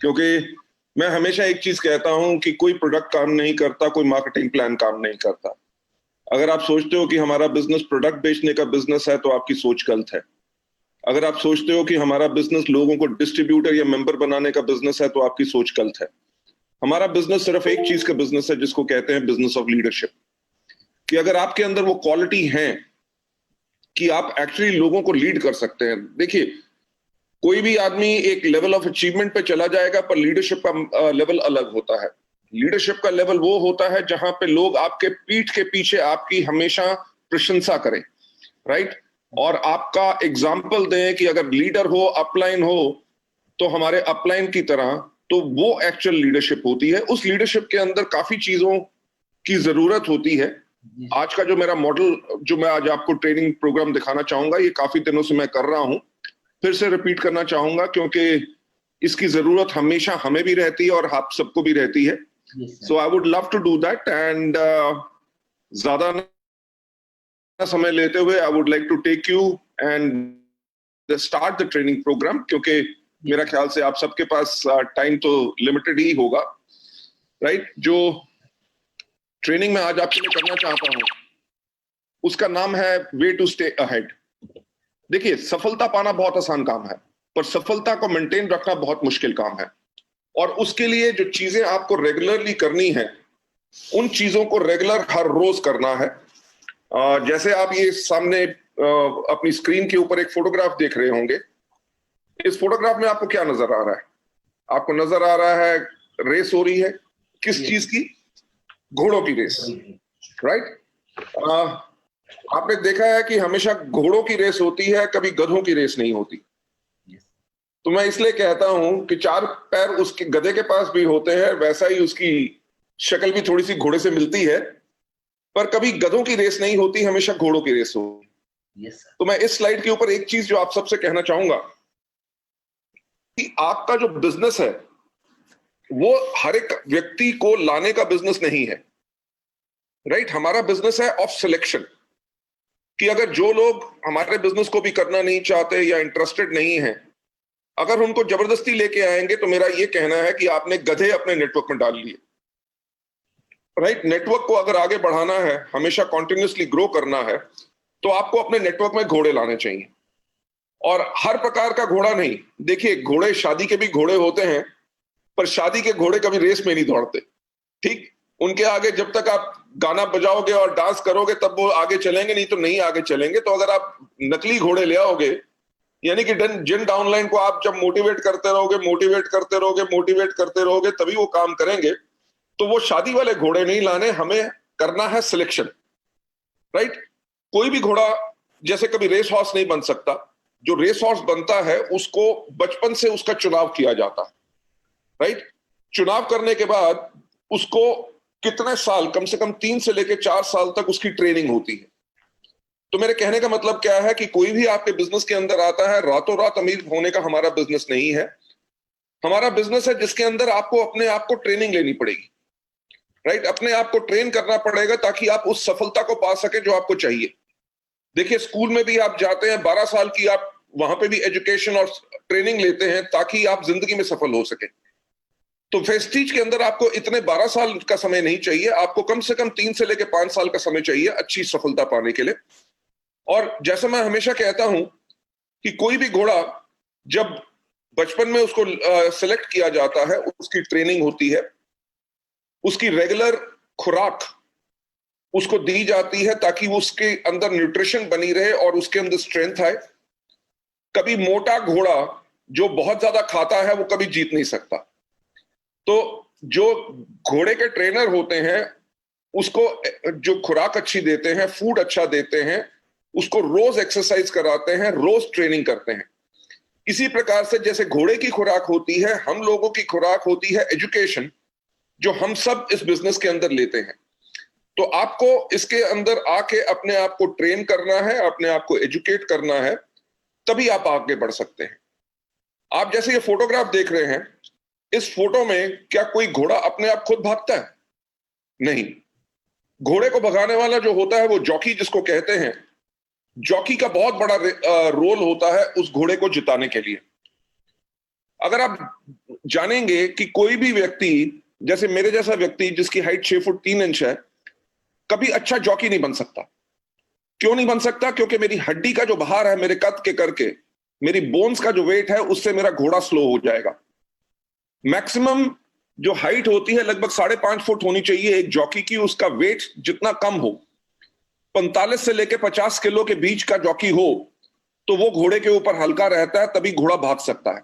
क्योंकि मैं हमेशा एक चीज कहता हूं कि कोई प्रोडक्ट काम नहीं करता, कोई मार्केटिंग प्लान काम नहीं करता। अगर आप सोचते हो कि हमारा बिजनेस प्रोडक्ट बेचने का बिजनेस है तो आपकी सोच गलत है। अगर आप सोचते हो कि हमारा बिजनेस लोगों को डिस्ट्रीब्यूटर या मेंबर बनाने का बिजनेस है तो आपकी सोच गलत है। हमारा बिजनेस सिर्फ एक चीज का बिजनेस है जिसको कहते हैं बिजनेस ऑफ लीडरशिप। कि अगर आपके अंदर वो क्वालिटी है कि आप एक्चुअली लोगों को लीड कर सकते हैं। देखिए, कोई भी आदमी एक लेवल ऑफ अचीवमेंट पे चला जाएगा, पर लीडरशिप का लेवल अलग होता है। लीडरशिप का लेवल वो होता है जहां पे लोग आपके पीठ के पीछे आपकी हमेशा प्रशंसा करें, राइट, और आपका एग्जाम्पल दें कि अगर लीडर हो, अपलाइन हो, तो हमारे अपलाइन की तरह, तो वो एक्चुअल लीडरशिप होती है। उस लीडरशिप के अंदर काफी चीजों की जरूरत होती है। आज का जो मेरा मॉडल, जो मैं आज आपको ट्रेनिंग प्रोग्राम दिखाना चाहूंगा, ये काफी दिनों से मैं कर रहा हूं, फिर से रिपीट करना चाहूंगा क्योंकि इसकी जरूरत हमेशा हमें भी रहती है और आप सबको भी रहती है। So I would love to do that and ज्यादा समय लेते हुए I would like to take you and start the training programme, क्योंकि मेरा ख्याल से आप सबके पास टाइम तो लिमिटेड ही होगा, राइट। जो ट्रेनिंग में आज आपके लिए करना चाहता हूं उसका नाम है वे टू स्टे अहेड। देखिए, सफलता पाना बहुत आसान काम है, पर सफलता को मेंटेन रखना बहुत मुश्किल काम है। और उसके लिए जो चीजें आपको रेगुलरली करनी है, उन चीजों को रेगुलर हर रोज करना है। जैसे आप ये सामने अपनी स्क्रीन के ऊपर एक फोटोग्राफ देख रहे होंगे। इस फोटोग्राफ में आपको क्या नजर आ रहा है? आपको नजर आ रहा है रेस हो रही है। किस चीज की? घोड़ों की रेस, राइट। आपने देखा है कि हमेशा घोड़ों की रेस होती है, कभी गधों की रेस नहीं होती। तो मैं इसलिए कहता हूं कि चार पैर उसके गधे के पास भी होते हैं, वैसा ही उसकी शक्ल भी थोड़ी सी घोड़े से मिलती है, पर कभी गधों की रेस नहीं होती, हमेशा घोड़ों की रेस होती। तो मैं इस स्लाइड के ऊपर एक चीज जो आप सबसे कहना चाहूंगा कि आपका जो बिजनेस है वो हर एक व्यक्ति को लाने का बिजनेस नहीं है, राइट। हमारा बिजनेस है ऑफ सिलेक्शन, कि अगर जो लोग हमारे बिजनेस को भी करना नहीं चाहते या इंटरेस्टेड नहीं है, अगर उनको जबरदस्ती लेके आएंगे तो मेरा ये कहना है कि आपने गधे अपने नेटवर्क में डाल लिए, राइट। नेटवर्क को अगर आगे बढ़ाना है, हमेशा कॉन्टिन्यूसली ग्रो करना है, तो आपको अपने नेटवर्क में घोड़े लाने चाहिए। और हर प्रकार का घोड़ा नहीं। देखिए, घोड़े, शादी के भी घोड़े होते हैं, पर शादी के घोड़े कभी रेस में नहीं दौड़ते, ठीक। उनके आगे जब तक आप गाना बजाओगे और डांस करोगे तब वो आगे चलेंगे, नहीं तो नहीं आगे चलेंगे। तो अगर आप नकली घोड़े ले आओगे, यानी कि जिन डाउनलाइन को आप जब मोटिवेट करते रहोगे, मोटिवेट करते रहोगे, मोटिवेट करते रहोगे, तभी वो काम करेंगे। तो वो शादी वाले घोड़े नहीं लाने, हमें करना है सिलेक्शन, राइट। कोई भी घोड़ा जैसे कभी रेस हॉर्स नहीं बन सकता। जो रेस हॉर्स बनता है उसको बचपन से उसका चुनाव किया जाता है, राइट। चुनाव करने के बाद उसको कितने साल, कम से कम 3 से लेकर 4 साल तक उसकी ट्रेनिंग होती है। तो मेरे कहने का मतलब क्या है कि कोई भी आपके बिजनेस के अंदर आता है, रातों रात अमीर होने का हमारा बिजनेस नहीं है। हमारा बिजनेस है जिसके अंदर आपको अपने आप को ट्रेनिंग लेनी पड़ेगी, राइट। अपने आप को ट्रेन करना पड़ेगा ताकि आप उस सफलता को पा सके जो आपको चाहिए। देखिए, स्कूल में भी आप जाते हैं, 12 साल की आप वहां पे भी एजुकेशन और ट्रेनिंग लेते हैं ताकि आप जिंदगी में सफल हो सके। तो वेस्टीज के अंदर आपको इतने 12 साल का समय नहीं चाहिए, आपको कम से कम 3 से लेकर 5 साल का समय चाहिए अच्छी सफलता पाने के लिए। और जैसा मैं हमेशा कहता हूं कि कोई भी घोड़ा जब बचपन में उसको सिलेक्ट किया जाता है, उसकी ट्रेनिंग होती है, उसकी रेगुलर खुराक उसको दी जाती है ताकि वो उसके अंदर न्यूट्रिशन बनी रहे और उसके अंदर स्ट्रेंथ आए। कभी मोटा घोड़ा जो बहुत ज्यादा खाता है वो कभी जीत नहीं सकता। तो जो घोड़े के ट्रेनर होते हैं उसको जो खुराक अच्छी देते हैं, फूड अच्छा देते हैं, उसको रोज एक्सरसाइज कराते हैं, रोज ट्रेनिंग करते हैं। इसी प्रकार से जैसे घोड़े की खुराक होती है, हम लोगों की खुराक होती है एजुकेशन, जो हम सब इस बिजनेस के अंदर लेते हैं। तो आपको इसके अंदर आके अपने आप को ट्रेन करना है, अपने आप को एजुकेट करना है, तभी आप आगे बढ़ सकते हैं। आप जैसे ये फोटोग्राफ देख रहे हैं, इस फोटो में क्या कोई घोड़ा अपने आप खुद भागता है? नहीं। घोड़े को भगाने वाला जो होता है वो जॉकी जिसको कहते हैं, जॉकी का बहुत बड़ा रोल होता है उस घोड़े को जिताने के लिए। अगर आप जानेंगे कि कोई भी व्यक्ति, जैसे मेरे जैसा व्यक्ति जिसकी हाइट 6 फुट 3 इंच है, कभी अच्छा जॉकी नहीं बन सकता। क्यों नहीं बन सकता? क्योंकि मेरी हड्डी का जो भार है मेरे कद के करके, मेरी बोन्स का जो वेट है उससे मेरा घोड़ा स्लो हो जाएगा। मैक्सिमम जो हाइट होती है लगभग 5.5 फुट होनी चाहिए एक जॉकी की, उसका वेट जितना कम हो, 45 से लेकर 50 किलो के बीच का जॉकी हो, तो वो घोड़े के ऊपर हल्का रहता है, तभी घोड़ा भाग सकता है।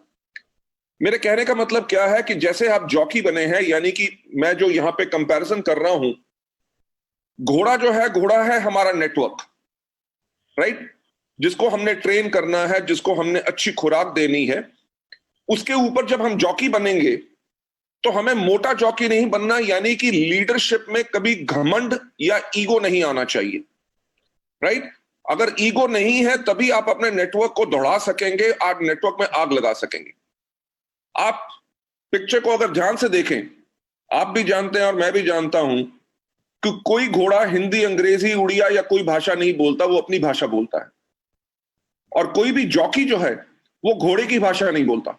मेरे कहने का मतलब क्या है कि जैसे आप जॉकी बने हैं, यानी कि मैं जो यहां पे कंपैरिजन कर रहा हूं, घोड़ा है हमारा नेटवर्क, राइट? जिसको हमने ट्रेन करना है, जिसको हमने अच्छी खुराक देनी है, उसके ऊपर जब हम जॉकी बनेंगे तो हमें मोटा जॉकी नहीं बनना, यानी कि लीडरशिप में कभी घमंड या ईगो नहीं आना चाहिए, राइट? अगर ईगो नहीं है तभी आप अपने नेटवर्क को दौड़ा सकेंगे, आप नेटवर्क में आग लगा सकेंगे। आप पिक्चर को अगर ध्यान से देखें, आप भी जानते हैं और मैं भी जानता हूं कि कोई घोड़ा हिंदी, अंग्रेजी, उड़िया या कोई भाषा नहीं बोलता, वो अपनी भाषा बोलता है। और कोई भी जॉकी जो है वो घोड़े की भाषा नहीं बोलता।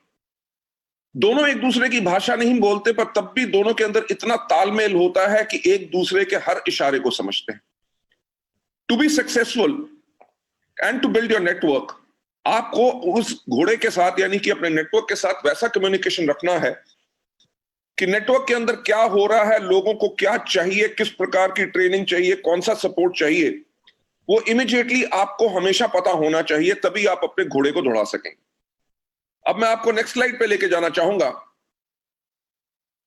दोनों एक दूसरे की भाषा नहीं बोलते, पर तब भी दोनों के अंदर इतना तालमेल होता है कि एक दूसरे के हर इशारे को समझते हैं। To be successful and to build your network, आपको उस घोड़े के साथ, यानी कि अपने नेटवर्क के साथ वैसा कम्युनिकेशन रखना है कि नेटवर्क के अंदर क्या हो रहा है, लोगों को क्या चाहिए, किस प्रकार की ट्रेनिंग चाहिए, कौन सा सपोर्ट चाहिए, वो इमीडिएटली आपको हमेशा पता होना चाहिए, तभी आप अपने घोड़े को दौड़ा सकेंगे। अब मैं आपको नेक्स्ट स्लाइड पे लेके जाना चाहूंगा।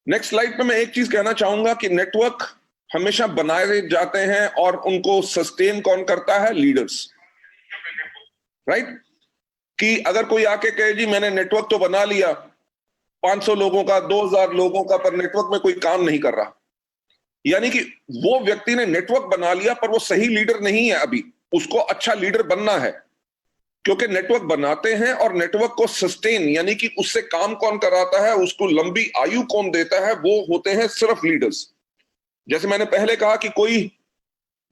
नेक्स्ट स्लाइड पे मैं एक चीज कहना चाहूंगा कि नेटवर्क हमेशा बनाए जाते हैं और उनको सस्टेन कौन करता है? Leaders, right? कि अगर कोई आके कहे जी मैंने नेटवर्क तो बना लिया 500 लोगों का, 2000 लोगों का, पर नेटवर्क में कोई काम नहीं कर रहा, यानी कि वो व्यक्ति ने नेटवर्क बना लिया पर वो सही लीडर नहीं है। अभी उसको अच्छा लीडर बनना है, क्योंकि नेटवर्क बनाते हैं और नेटवर्क को सस्टेन, यानी कि उससे काम कौन कराता है, उसको लंबी आयु कौन देता है, वो होते हैं सिर्फ लीडर्स। जैसे मैंने पहले कहा कि कोई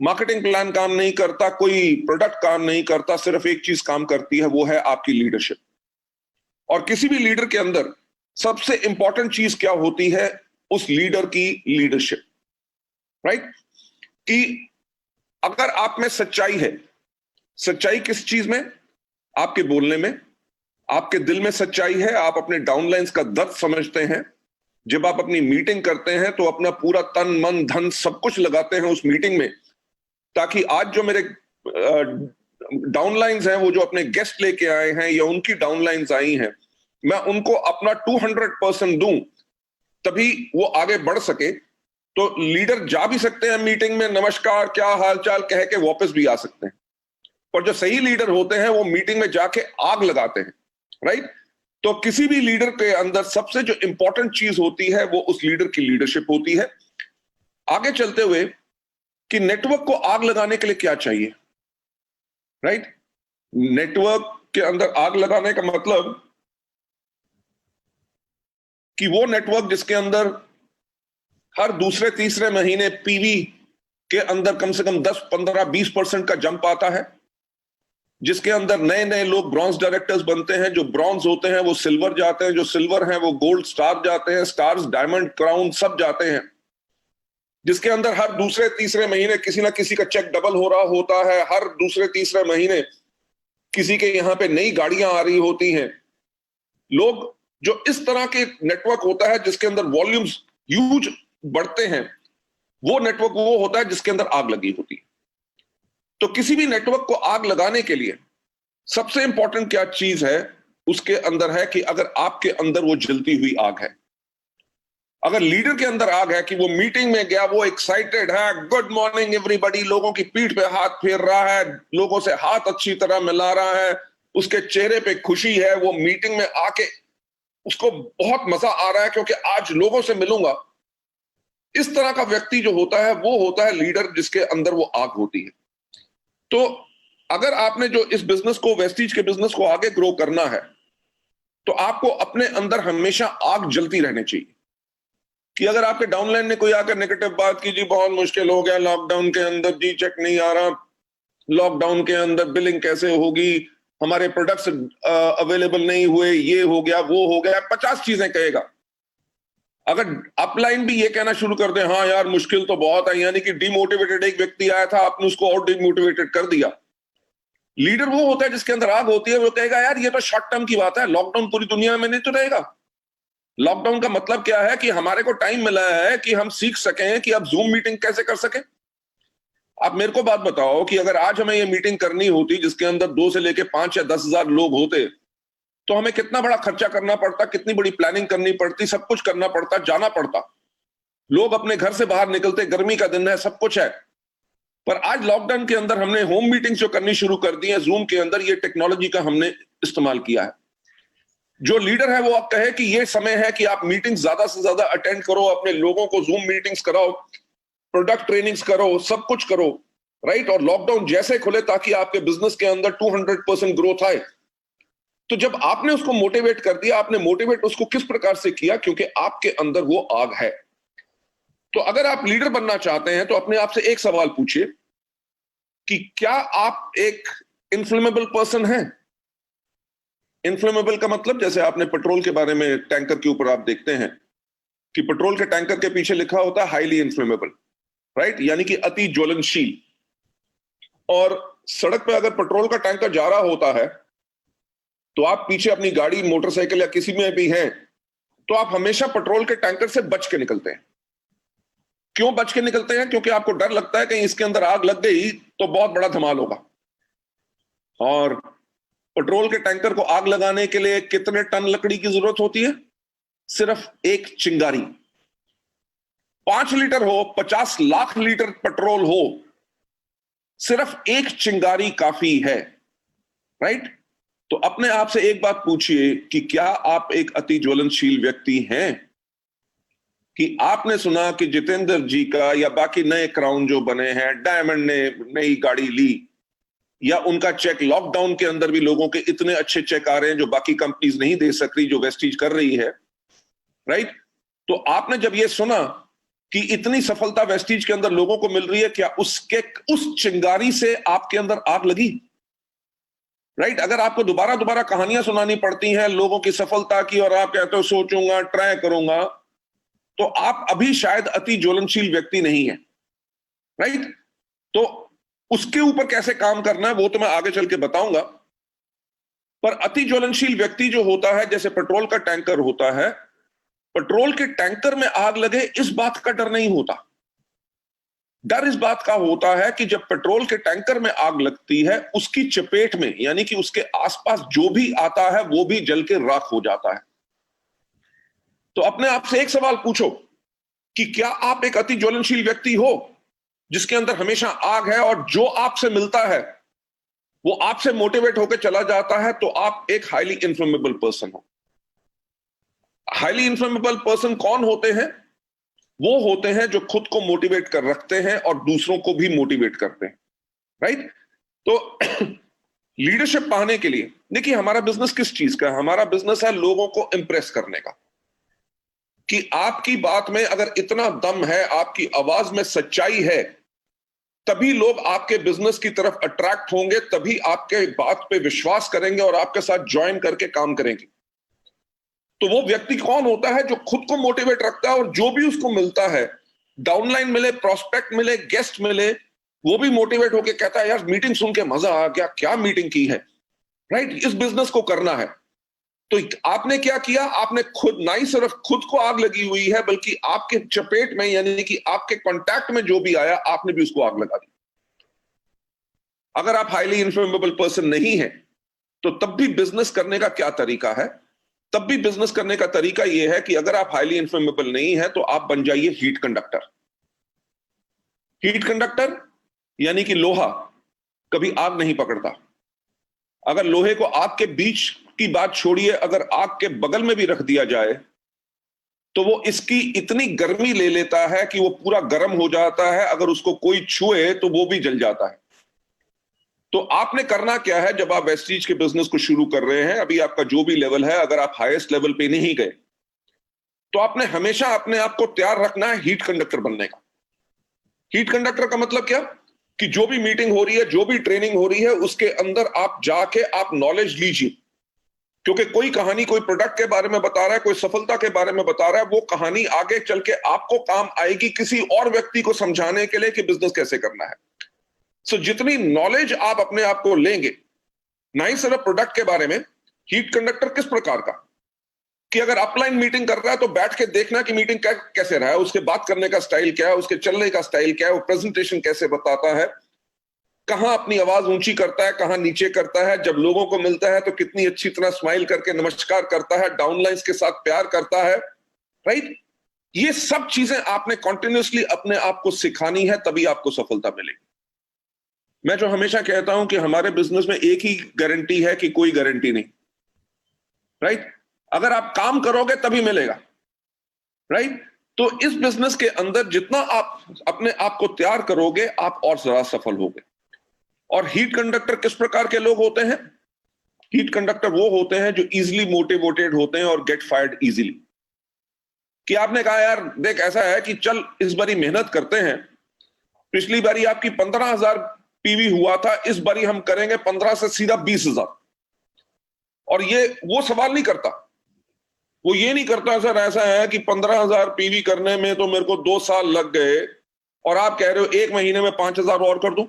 मार्केटिंग प्लान काम नहीं करता, कोई प्रोडक्ट काम नहीं करता, सिर्फ एक चीज काम करती है, वो है आपकी लीडरशिप। और किसी भी लीडर के अंदर सबसे इंपॉर्टेंट चीज क्या होती है? उस लीडर की लीडरशिप, राइट? कि अगर आप में सच्चाई है, सच्चाई किस चीज में? आपके बोलने में, आपके दिल में सच्चाई है, आप अपने डाउनलाइंस का दर्द समझते हैं। जब आप अपनी मीटिंग करते हैं तो अपना पूरा तन मन धन सब कुछ लगाते हैं उस मीटिंग में, ताकि आज जो मेरे डाउनलाइंस हैं, वो जो अपने गेस्ट लेके आए हैं या उनकी डाउनलाइंस आई हैं, मैं उनको अपना 200% दूं, तभी वो आगे बढ़ सके। तो लीडर जा भी सकते हैं मीटिंग में, नमस्कार, क्या हालचाल कह के वापस भी आ सकते हैं, पर जो सही लीडर होते हैं वो मीटिंग में जाके आग लगाते हैं, राइट? तो किसी भी लीडर के अंदर सबसे जो इंपॉर्टेंट चीज होती है वो उस लीडर की लीडरशिप होती है। आगे चलते हुए कि नेटवर्क को आग लगाने के लिए क्या चाहिए, राइट? नेटवर्क के अंदर आग लगाने का मतलब कि वो नेटवर्क जिसके अंदर हर दूसरे तीसरे महीने पीवी के अंदर कम से कम 10, 15, 20% का जंप आता है, जिसके अंदर नए नए लोग ब्रॉन्ज डायरेक्टर्स बनते हैं, जो ब्रॉन्ज होते हैं वो सिल्वर जाते हैं, जो सिल्वर हैं वो गोल्ड स्टार जाते हैं, स्टार्स डायमंड क्राउन सब जाते हैं, जिसके अंदर हर दूसरे तीसरे महीने किसी ना किसी का चेक डबल हो रहा होता है, हर दूसरे तीसरे महीने किसी के यहां पे नई गाड़ियां आ रही होती हैं। लोग जो इस तरह के नेटवर्क होता है जिसके अंदर वॉल्यूम्स ह्यूज बढ़ते हैं, वो नेटवर्क वो होता है जिसके अंदर आग लगी होती है। तो किसी भी नेटवर्क को आग लगाने के लिए सबसे इंपॉर्टेंट क्या चीज है? उसके अंदर है कि अगर आपके अंदर वो जलती हुई आग है, अगर लीडर के अंदर आग है कि वो मीटिंग में गया, वो एक्साइटेड है, गुड मॉर्निंग एवरीबॉडी, लोगों की पीठ पे हाथ फेर रहा है, लोगों से हाथ अच्छी तरह मिला रहा है, उसके चेहरे पे खुशी है, वो मीटिंग में आके उसको बहुत मजा आ रहा है क्योंकि आज लोगों से मिलूंगा, इस तरह का व्यक्ति जो होता है वो होता है लीडर जिसके अंदर वो आग होती है। तो अगर आपने जो इस बिजनेस को, वेस्टीज के बिजनेस को आगे ग्रो करना है, तो आपको अपने अंदर हमेशा आग जलती रहनी चाहिए। कि अगर आपके डाउनलाइन ने कोई आकर नेगेटिव बात की, जी बहुत मुश्किल हो गया लॉकडाउन के अंदर, जी चेक नहीं आ रहा, लॉकडाउन के अंदर बिलिंग कैसे होगी, हमारे प्रोडक्ट्स अवेलेबल नहीं हुए, ये हो गया वो हो गया, 50 चीजें कहेगा, अगर अपलाइन भी ये कहना शुरू कर दे, हाँ यार मुश्किल तो बहुत है, यानी कि डिमोटिवेटेड एक व्यक्ति आया था, आपने उसको और डिमोटिवेटेड कर दिया। लीडर वो होता है जिसके अंदर आग होती है, वो कहेगा यार ये तो शॉर्ट टर्म की बात है, लॉकडाउन पूरी दुनिया में नहीं तो रहेगा। लॉकडाउन का मतलब क्या है कि हमारे को टाइम मिला है कि हम सीख सकें कि अब जूम मीटिंग कैसे कर सकें। आप मेरे को बात बताओ कि अगर आज हमें ये मीटिंग करनी होती जिसके अंदर 2 से लेके 5 या 10,000 लोग होते, तो हमें कितना बड़ा खर्चा करना पड़ता, कितनी बड़ी प्लानिंग करनी पड़ती, सब कुछ करना पड़ता, जाना पड़ता, लोग अपने घर से बाहर निकलते, गर्मी का दिन है, सब कुछ है। पर आज लॉकडाउन के अंदर हमने होम मीटिंग्स जो करनी शुरू कर दी है, जूम के अंदर ये टेक्नोलॉजी का हमने इस्तेमाल किया है। जो लीडर है वो आप कहे कि ये समय है कि आप मीटिंग्स ज्यादा से ज्यादा अटेंड करो, अपने लोगों को जूम मीटिंग्स कराओ, प्रोडक्ट ट्रेनिंग्स करो, सब कुछ करो, राइट। और लॉकडाउन जैसे खुले ताकि आपके बिजनेस के अंदर 200% ग्रोथ आए। तो जब आपने उसको मोटिवेट कर दिया, आपने मोटिवेट उसको किस प्रकार से किया? क्योंकि आपके अंदर वो आग है। तो अगर आप लीडर बनना चाहते हैं तो अपने आप से एक सवाल पूछिए कि क्या आप एक इन्फ्लेमेबल पर्सन हैं? इन्फ्लेमेबल का मतलब, जैसे आपने पेट्रोल के बारे में, टैंकर के ऊपर आप देखते हैं कि पेट्रोल के टैंकर के पीछे लिखा होता है हाईली इन्फ्लेमेबल, राइट, यानी कि अति ज्वलनशील। और सड़क पे अगर पेट्रोल का टैंकर जा रहा होता है तो आप पीछे अपनी गाड़ी, मोटरसाइकिल या किसी में भी हैं, तो आप हमेशा पेट्रोल के टैंकर से बच के निकलते हैं। क्यों बच के निकलते हैं? क्योंकि आपको डर लगता है कहीं इसके अंदर आग लग गई तो बहुत बड़ा धमाल होगा। और पेट्रोल के टैंकर को आग लगाने के लिए कितने टन लकड़ी की जरूरत होती है? सिर्फ एक चिंगारी। 5 लीटर हो, 50 लाख लीटर पेट्रोल हो, सिर्फ एक चिंगारी काफी है, राइट। तो अपने आप से एक बात पूछिए कि क्या आप एक अति ज्वलनशील व्यक्ति हैं? कि आपने सुना कि जितेंद्र जी का या बाकी नए क्राउन जो बने हैं, डायमंड ने नई गाड़ी ली, या उनका चेक, लॉकडाउन के अंदर भी लोगों के इतने अच्छे चेक आ रहे हैं जो बाकी कंपनीज नहीं दे सक रही, जो वेस्टीज कर रही है, राइट। तो आपने जब ये सुना कि इतनी सफलता वेस्टीज के अंदर लोगों को मिल रही है, क्या उस चिंगारी से आपके अंदर आग लगी? राइट। अगर आपको दोबारा दोबारा कहानियां सुनानी पड़ती हैं लोगों की सफलता की और आप कहते हो सोचूंगा, ट्राई करूंगा, तो आप अभी शायद अति ज्वलनशील व्यक्ति नहीं है, राइट। तो उसके ऊपर कैसे काम करना है वो तो मैं आगे चल के बताऊंगा। पर अति ज्वलनशील व्यक्ति जो होता है, जैसे पेट्रोल का टैंकर होता है, पेट्रोल के टैंकर में आग लगे इस बात का डर नहीं होता। डर इस बात का होता है कि जब पेट्रोल के टैंकर में आग लगती है, उसकी चपेट में, यानी कि उसके आसपास जो भी आता है वो भी जल के राख हो जाता है। तो अपने आप से एक सवाल पूछो कि क्या आप एक अति ज्वलनशील व्यक्ति हो जिसके अंदर हमेशा आग है, और जो आपसे मिलता है वो आपसे मोटिवेट होकर चला जाता है, तो आप एक हाईली इन्फ्लेमेबल पर्सन हो। हाईली इन्फ्लेमेबल पर्सन कौन होते हैं? वो होते हैं जो खुद को मोटिवेट कर रखते हैं और दूसरों को भी मोटिवेट करते हैं, राइट। तो लीडरशिप पाने के लिए, देखिए हमारा बिजनेस किस चीज का है? हमारा बिजनेस है लोगों को इंप्रेस करने का। कि आपकी बात में अगर इतना दम है, आपकी आवाज में सच्चाई है, तभी लोग आपके बिजनेस की तरफ अट्रैक्ट होंगे, तभी आपके बात पे विश्वास करेंगे और आपके साथ ज्वाइन करके काम करेंगे। तो वो व्यक्ति कौन होता है? जो खुद को मोटिवेट रखता है और जो भी उसको मिलता है, डाउनलाइन मिले, प्रोस्पेक्ट मिले, गेस्ट मिले, वो भी मोटिवेट होके कहता है यार मीटिंग सुन के मजा आ गया, क्या मीटिंग की है, राइट। इस बिजनेस को करना है। तो आपने क्या किया? आपने खुद, ना ही सिर्फ खुद को आग लगी हुई है, बल्कि आपके चपेट में, यानी कि आपके कांटेक्ट में जो भी आया, आपने भी उसको आग लगा दी। अगर आप हाईली इन्फ्लेमेबल पर्सन नहीं है तो तब भी बिजनेस करने का क्या तरीका है? तब भी बिजनेस करने का तरीका यह है कि अगर आप हाईली इन्फ्लेमेबल नहीं है तो आप बन जाइए हीट कंडक्टर। हीट कंडक्टर यानी कि लोहा कभी आग नहीं पकड़ता। अगर लोहे को आग के बीच की बात छोड़िए, अगर आग के बगल में भी रख दिया जाए तो वो इसकी इतनी गर्मी ले लेता है कि वो पूरा गर्म हो जाता है, अगर उसको कोई छुए तो वो भी जल जाता है। तो आपने करना क्या है? जब आप वेस्टीज के बिजनेस को शुरू कर रहे हैं, अभी आपका जो भी लेवल है, अगर आप हाईएस्ट लेवल पे नहीं गए तो आपने हमेशा अपने आप को तैयार रखना है हीट कंडक्टर बनने का। हीट कंडक्टर का मतलब क्या? कि जो भी मीटिंग हो रही है, जो भी ट्रेनिंग हो रही है, उसके अंदर आप जाके आप नॉलेज लीजिए, क्योंकि कोई कहानी कोई प्रोडक्ट के बारे में बता रहा है, कोई सफलता के बारे में बता रहा है, वो कहानी आगे चल के आपको काम आएगी किसी और व्यक्ति को समझाने के लिए कि बिजनेस कैसे करना है। सो जितनी नॉलेज आप अपने आप को लेंगे, ना ही सिर्फ प्रोडक्ट के बारे में, हीट कंडक्टर किस प्रकार का, कि अगर अपलाइन मीटिंग कर रहा है तो बैठ के देखना कि मीटिंग कैसे रहा है, उसके बात करने का स्टाइल क्या है, उसके चलने का स्टाइल क्या है, वो प्रेजेंटेशन कैसे बताता है, कहां अपनी आवाज ऊंची करता है, कहां नीचे करता है, जब लोगों को मिलता है तो कितनी अच्छी तरह स्माइल करके नमस्कार करता है, डाउनलाइंस के साथ प्यार करता है, राइट। ये सब चीजें आपने कॉन्टिन्यूसली अपने आप को सिखानी है, तभी आपको सफलता मिलेगी। मैं जो हमेशा कहता हूं कि हमारे बिजनेस में एक ही गारंटी है कि कोई गारंटी नहीं, राइट। अगर आप काम करोगे तभी मिलेगा, राइट। तो इस बिजनेस के अंदर जितना आप अपने आप को तैयार करोगे, आप और ज्यादा सफल होगे। और हीट कंडक्टर किस प्रकार के लोग होते हैं? हीट कंडक्टर वो होते हैं जो इजीली मोटिवेटेड होते हैं और गेट फायर्ड इजीली। कि आपने कहा यार देख ऐसा है कि चल इस बारी मेहनत करते हैं, पिछली बारी आपकी 15,000 पीवी हुआ था, इस बारी हम करेंगे 15 से सीधा 20,000। और ये वो सवाल नहीं करता, वो ये नहीं करता सर ऐसा है कि 15,000 पीवी करने में तो मेरे को 2 साल लग गए और आप कह रहे हो 1 महीने में 5,000 और कर दूं,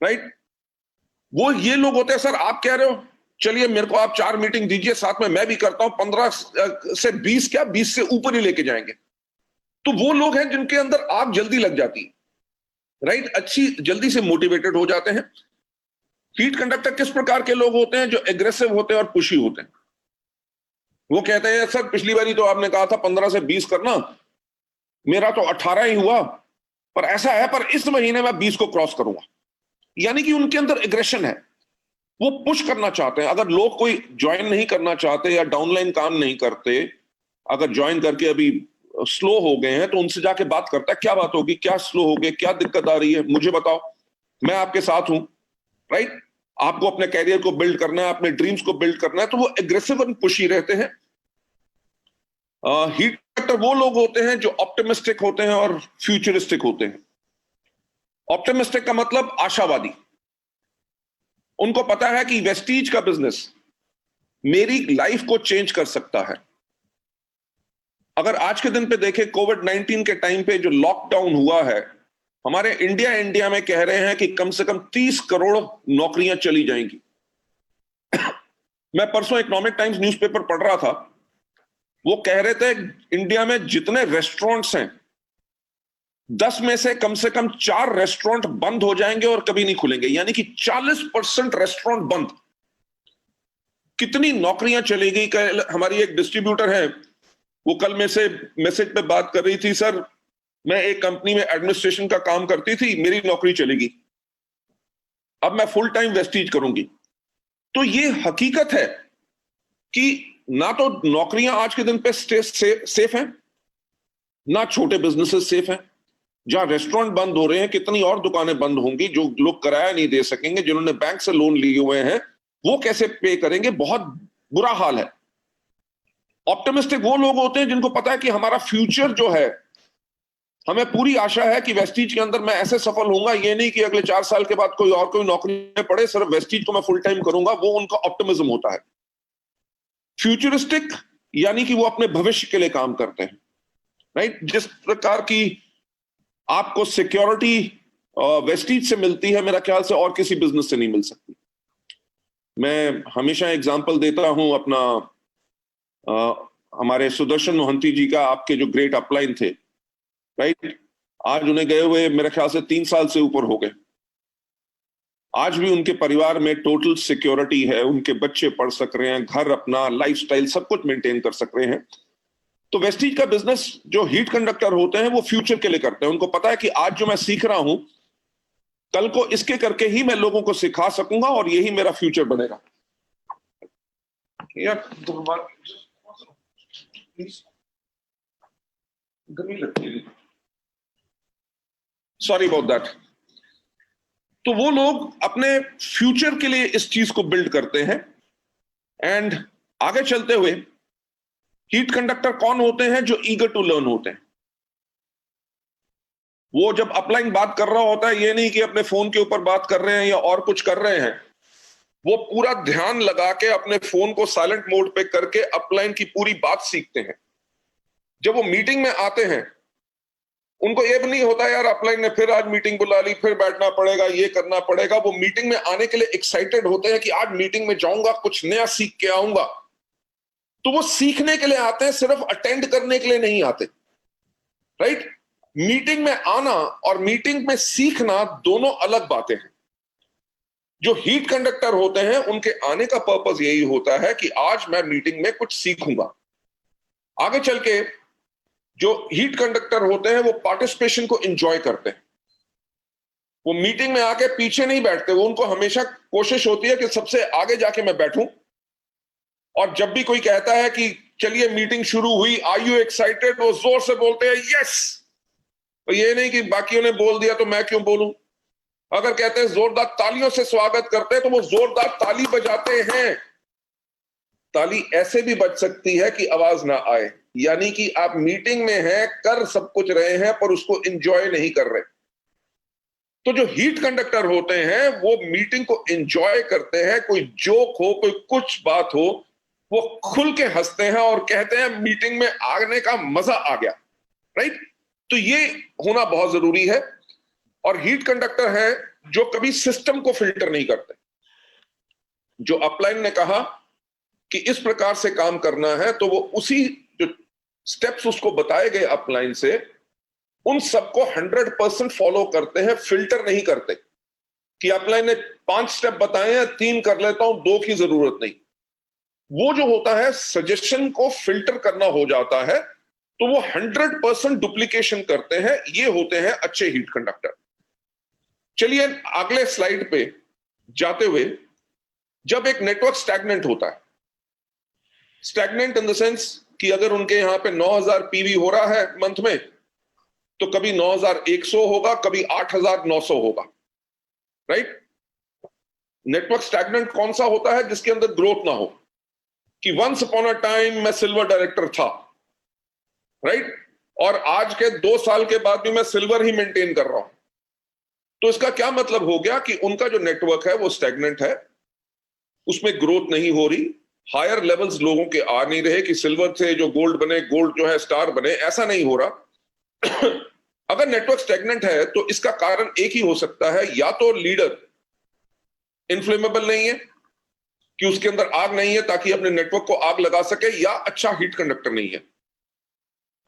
राइट। वो ये लोग होते हैं, सर आप कह रहे हो चलिए मेरे को आप 4 मीटिंग दीजिए, साथ में मैं भी करता हूं, 15 से 20 क्या 20 से ऊपर ही लेके जाएंगे। तो वो लोग हैं जिनके अंदर आग जल्दी लग जाती है, राइट, अच्छी जल्दी से मोटिवेटेड हो जाते हैं। हीट कंडक्टर किस प्रकार के लोग होते हैं? जो एग्रेसिव होते हैं और पुशी होते हैं। वो कहते हैं सर पिछली बारी तो आपने कहा था 15 से 20 करना, मेरा तो 18 ही हुआ, पर ऐसा है पर इस महीने में 20 को क्रॉस करूंगा। यानी कि उनके अंदर एग्रेशन है, वो पुश करना चाहते हैं। अगर लोग कोई ज्वाइन नहीं करना चाहते या डाउनलाइन काम नहीं करते, अगर ज्वाइन करके अभी स्लो हो गए हैं, तो उनसे जाके बात करता है, क्या बात होगी, क्या स्लो हो गए, क्या दिक्कत आ रही है, मुझे बताओ, मैं आपके साथ हूं, राइट। आपको अपने कैरियर को बिल्ड करना है, अपने ड्रीम्स को बिल्ड करना है, तो वो एग्रेसिव और पुशी रहते हैं। हीट कंडक्टर वो लोग होते हैं जो ऑप्टिमिस्टिक होते हैं और फ्यूचरिस्टिक होते हैं। ऑप्टिमिस्टिक का मतलब आशावादी। उनको पता है कि वेस्टीज का बिजनेस मेरी लाइफ को चेंज कर सकता है। अगर आज के दिन पे देखें, कोविड-19 के टाइम पे जो लॉकडाउन हुआ है, हमारे इंडिया में कह रहे हैं कि कम से कम 30 करोड़ नौकरियां चली जाएंगी। मैं परसों इकोनॉमिक टाइम्स न्यूज़पेपर पढ़ रहा था, वो कह रहे थे इंडिया में जितने रेस्टोरेंट्स हैं, 10 में से कम 4 रेस्टोरेंट बंद हो जाएंगे और कभी नहीं खुलेंगे। यानी कि 40% रेस्टोरेंट बंद। कितनी नौकरियां चलेगी। कल हमारी एक डिस्ट्रीब्यूटर है, वो कल में से मैसेज पे बात कर रही थी, सर मैं एक कंपनी में एडमिनिस्ट्रेशन का काम करती थी, मेरी नौकरी चलेगी, अब मैं फुल टाइम वेस्टीज करूंगी। तो ये हकीकत है कि ना तो नौकरियां आज के दिन पे सेफ हैं, ना छोटे बिजनेसेस सेफ हैं। जहां रेस्टोरेंट बंद हो रहे हैं, कितनी और दुकानें बंद होंगी, जो लोग किराया नहीं दे सकेंगे, जिन्होंने बैंक से लोन लिए हुए हैं, वो कैसे पे करेंगे? बहुत बुरा हाल है। ऑप्टिमिस्टिक वो लोग होते हैं जिनको पता है कि हमारा फ्यूचर जो है, हमें पूरी आशा है कि वेस्टीज के अंदर मैं ऐसे सफल होऊंगा, ये नहीं कि अगले 4 साल के बाद कोई नौकरी पड़े, सिर्फ वेस्टीज को मैं फुल टाइम करूंगा। वो उनका ऑप्टिमिज्म होता है। फ्यूचरिस्टिक यानी कि वो अपने भविष्य के लिए काम करते हैं, राइट। जिस प्रकार की आपको सिक्योरिटी वेस्टीज से मिलती है, मेरा ख्याल से और किसी बिजनेस से नहीं मिल सकती। मैं हमेशा एग्जांपल देता हूं अपना, हमारे सुदर्शन मोहंती जी का, आपके जो ग्रेट अपलाइन थे, राइट। आज उन्हें गए हुए मेरे ख्याल से 3 साल से ऊपर हो गए। आज भी उनके परिवार में टोटल सिक्योरिटी है, उनके बच्चे पढ़ सक रहे हैं, घर, अपना लाइफस्टाइल सब कुछ मेंटेन कर सक रहे हैं। तो वेस्टीज का बिजनेस जो हीट कंडक्टर होते हैं, वो फ्यूचर के लिए करते हैं। उनको पता है कि आज जो मैं सीख रहा हूं, कल को इसके करके ही मैं लोगों को सिखा सकूंगा और यही मेरा फ्यूचर बनेगा। यार सॉरी अबाउट दैट। तो वो लोग अपने फ्यूचर के लिए इस चीज को बिल्ड करते हैं। एंड आगे चलते हुए, हीट कंडक्टर कौन होते हैं? जो ईगर टू लर्न होते हैं। वो जब अपलाइन बात कर रहा होता है, ये नहीं कि अपने फोन के ऊपर बात कर रहे हैं या और कुछ कर रहे हैं, वो पूरा ध्यान लगा के अपने फोन को साइलेंट मोड पे करके अपलाइन की पूरी बात सीखते हैं। जब वो मीटिंग में आते हैं, उनको ये भी नहीं होता यार अपलाइन ने फिर आज मीटिंग बुला ली, फिर बैठना पड़ेगा, ये करना पड़ेगा। वो मीटिंग में आने के लिए एक्साइटेड होते हैं कि आज मीटिंग में जाऊंगा, कुछ नया सीख के आऊंगा। तो वो सीखने के लिए आते हैं, सिर्फ अटेंड करने के लिए नहीं आते। राइट? मीटिंग में आना और मीटिंग में सीखना दोनों अलग बातें हैं। जो हीट कंडक्टर होते हैं, उनके आने का पर्पस यही होता है कि आज मैं मीटिंग में कुछ सीखूंगा। आगे चल के जो हीट कंडक्टर होते हैं, वो पार्टिसिपेशन को एंजॉय करते हैं। वो मीटिंग में आके पीछे नहीं बैठते, वो उनको हमेशा कोशिश होती है कि सबसे आगे जाके मैं बैठूं। और जब भी कोई कहता है कि चलिए मीटिंग शुरू हुई, आर यू एक्साइटेड, वो जोर से बोलते हैं यस। तो ये नहीं कि बाकियों ने बोल दिया तो मैं क्यों बोलूं। अगर कहते हैं जोरदार तालियों से स्वागत करते हैं, तो वो जोरदार ताली बजाते हैं। ताली ऐसे भी बज सकती है कि आवाज ना आए, यानी कि आप मीटिंग में हैं, कर सब कुछ रहे हैं, पर उसको एंजॉय नहीं कर रहे। तो जो हीट कंडक्टर होते हैं, वो मीटिंग को एंजॉय करते हैं। कोई जोक हो, कोई कुछ बात हो, वो खुल के हंसते हैं और कहते हैं मीटिंग में आने का मजा आ गया। राइट? तो ये होना बहुत जरूरी है। और हीट कंडक्टर है जो कभी सिस्टम को फिल्टर नहीं करते। जो अपलाइन ने कहा कि इस प्रकार से काम करना है, तो वो उसी जो स्टेप्स उसको बताए गए अपलाइन से, उन सबको 100% फॉलो करते हैं, फिल्टर नहीं करते कि अपलाइन ने 5 स्टेप बताए हैं, 3 कर लेता हूं, 2 की जरूरत नहीं। वो जो होता है, सजेशन को फिल्टर करना हो जाता है, तो वो 100% डुप्लीकेशन करते हैं। ये होते हैं अच्छे हीट कंडक्टर। चलिए अगले स्लाइड पे जाते हुए, जब एक नेटवर्क स्टैग्नेंट होता है, स्टैग्नेंट इन द सेंस कि अगर उनके यहां पे 9000 पीवी हो रहा है मंथ में, तो कभी 9100 होगा, कभी 8900 होगा। राइट? नेटवर्क स्टैग्नेंट कौन सा होता है? जिसके अंदर ग्रोथ ना हो, कि वंस अपॉन अ टाइम मैं सिल्वर डायरेक्टर था, राइट, और आज के 2 साल के बाद भी मैं सिल्वर ही मेंटेन कर रहा हूं। तो इसका क्या मतलब हो गया कि उनका जो नेटवर्क है वो स्टैग्नेंट है, उसमें ग्रोथ नहीं हो रही, हायर लेवल्स लोगों के आ नहीं रहे कि सिल्वर से जो गोल्ड बने, गोल्ड जो है स्टार बने, ऐसा नहीं हो रहा। अगर नेटवर्क स्टैग्नेंट है तो इसका कारण एक ही हो सकता है, या तो लीडर इनफ्लेमेबल नहीं है कि उसके अंदर आग नहीं है ताकि अपने नेटवर्क को आग लगा सके, या अच्छा हीट कंडक्टर नहीं है।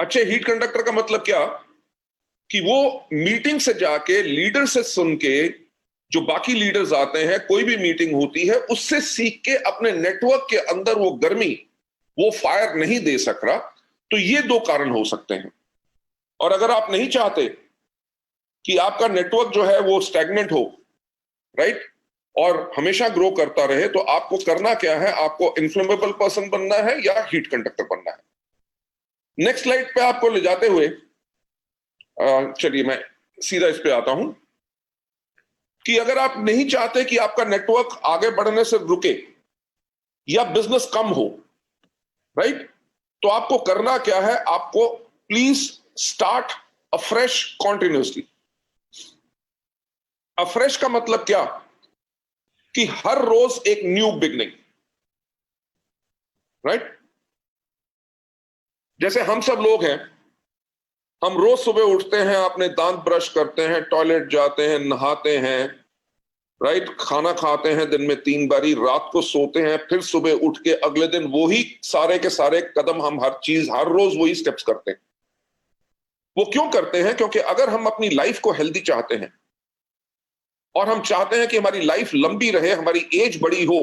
अच्छे हीट कंडक्टर का मतलब क्या? कि वो मीटिंग से जाके लीडर से सुन के, जो बाकी लीडर्स आते हैं, कोई भी मीटिंग होती है, उससे सीख के अपने नेटवर्क के अंदर वो गर्मी, वो फायर नहीं दे सक रहा। तो ये 2 कारण हो सकते हैं। और अगर आप नहीं चाहते कि आपका नेटवर्क जो है वो स्टैग्नेंट हो, राइट, और हमेशा ग्रो करता रहे, तो आपको करना क्या है? आपको इन्फ्लेमेबल पर्सन बनना है या हीट कंडक्टर बनना है। नेक्स्ट स्लाइड पे आपको ले जाते हुए चलिए मैं सीधा इस पे आता हूं कि अगर आप नहीं चाहते कि आपका नेटवर्क आगे बढ़ने से रुके या बिजनेस कम हो, राइट, तो आपको करना क्या है? आपको please start afresh continuously. Afresh का मतलब क्या? कि हर रोज एक न्यू बिगनिंग। राइट? जैसे हम सब लोग हैं, हम रोज सुबह उठते हैं, अपने दांत ब्रश करते हैं, टॉयलेट जाते हैं, नहाते हैं, राइट, खाना खाते हैं दिन में 3 बारी, रात को सोते हैं, फिर सुबह उठ के अगले दिन वही सारे के सारे कदम, हम हर चीज हर रोज वही स्टेप्स करते हैं। वो क्यों करते हैं? क्योंकि अगर हम अपनी लाइफ को हेल्दी चाहते हैं और हम चाहते हैं कि हमारी लाइफ लंबी रहे, हमारी एज बड़ी हो,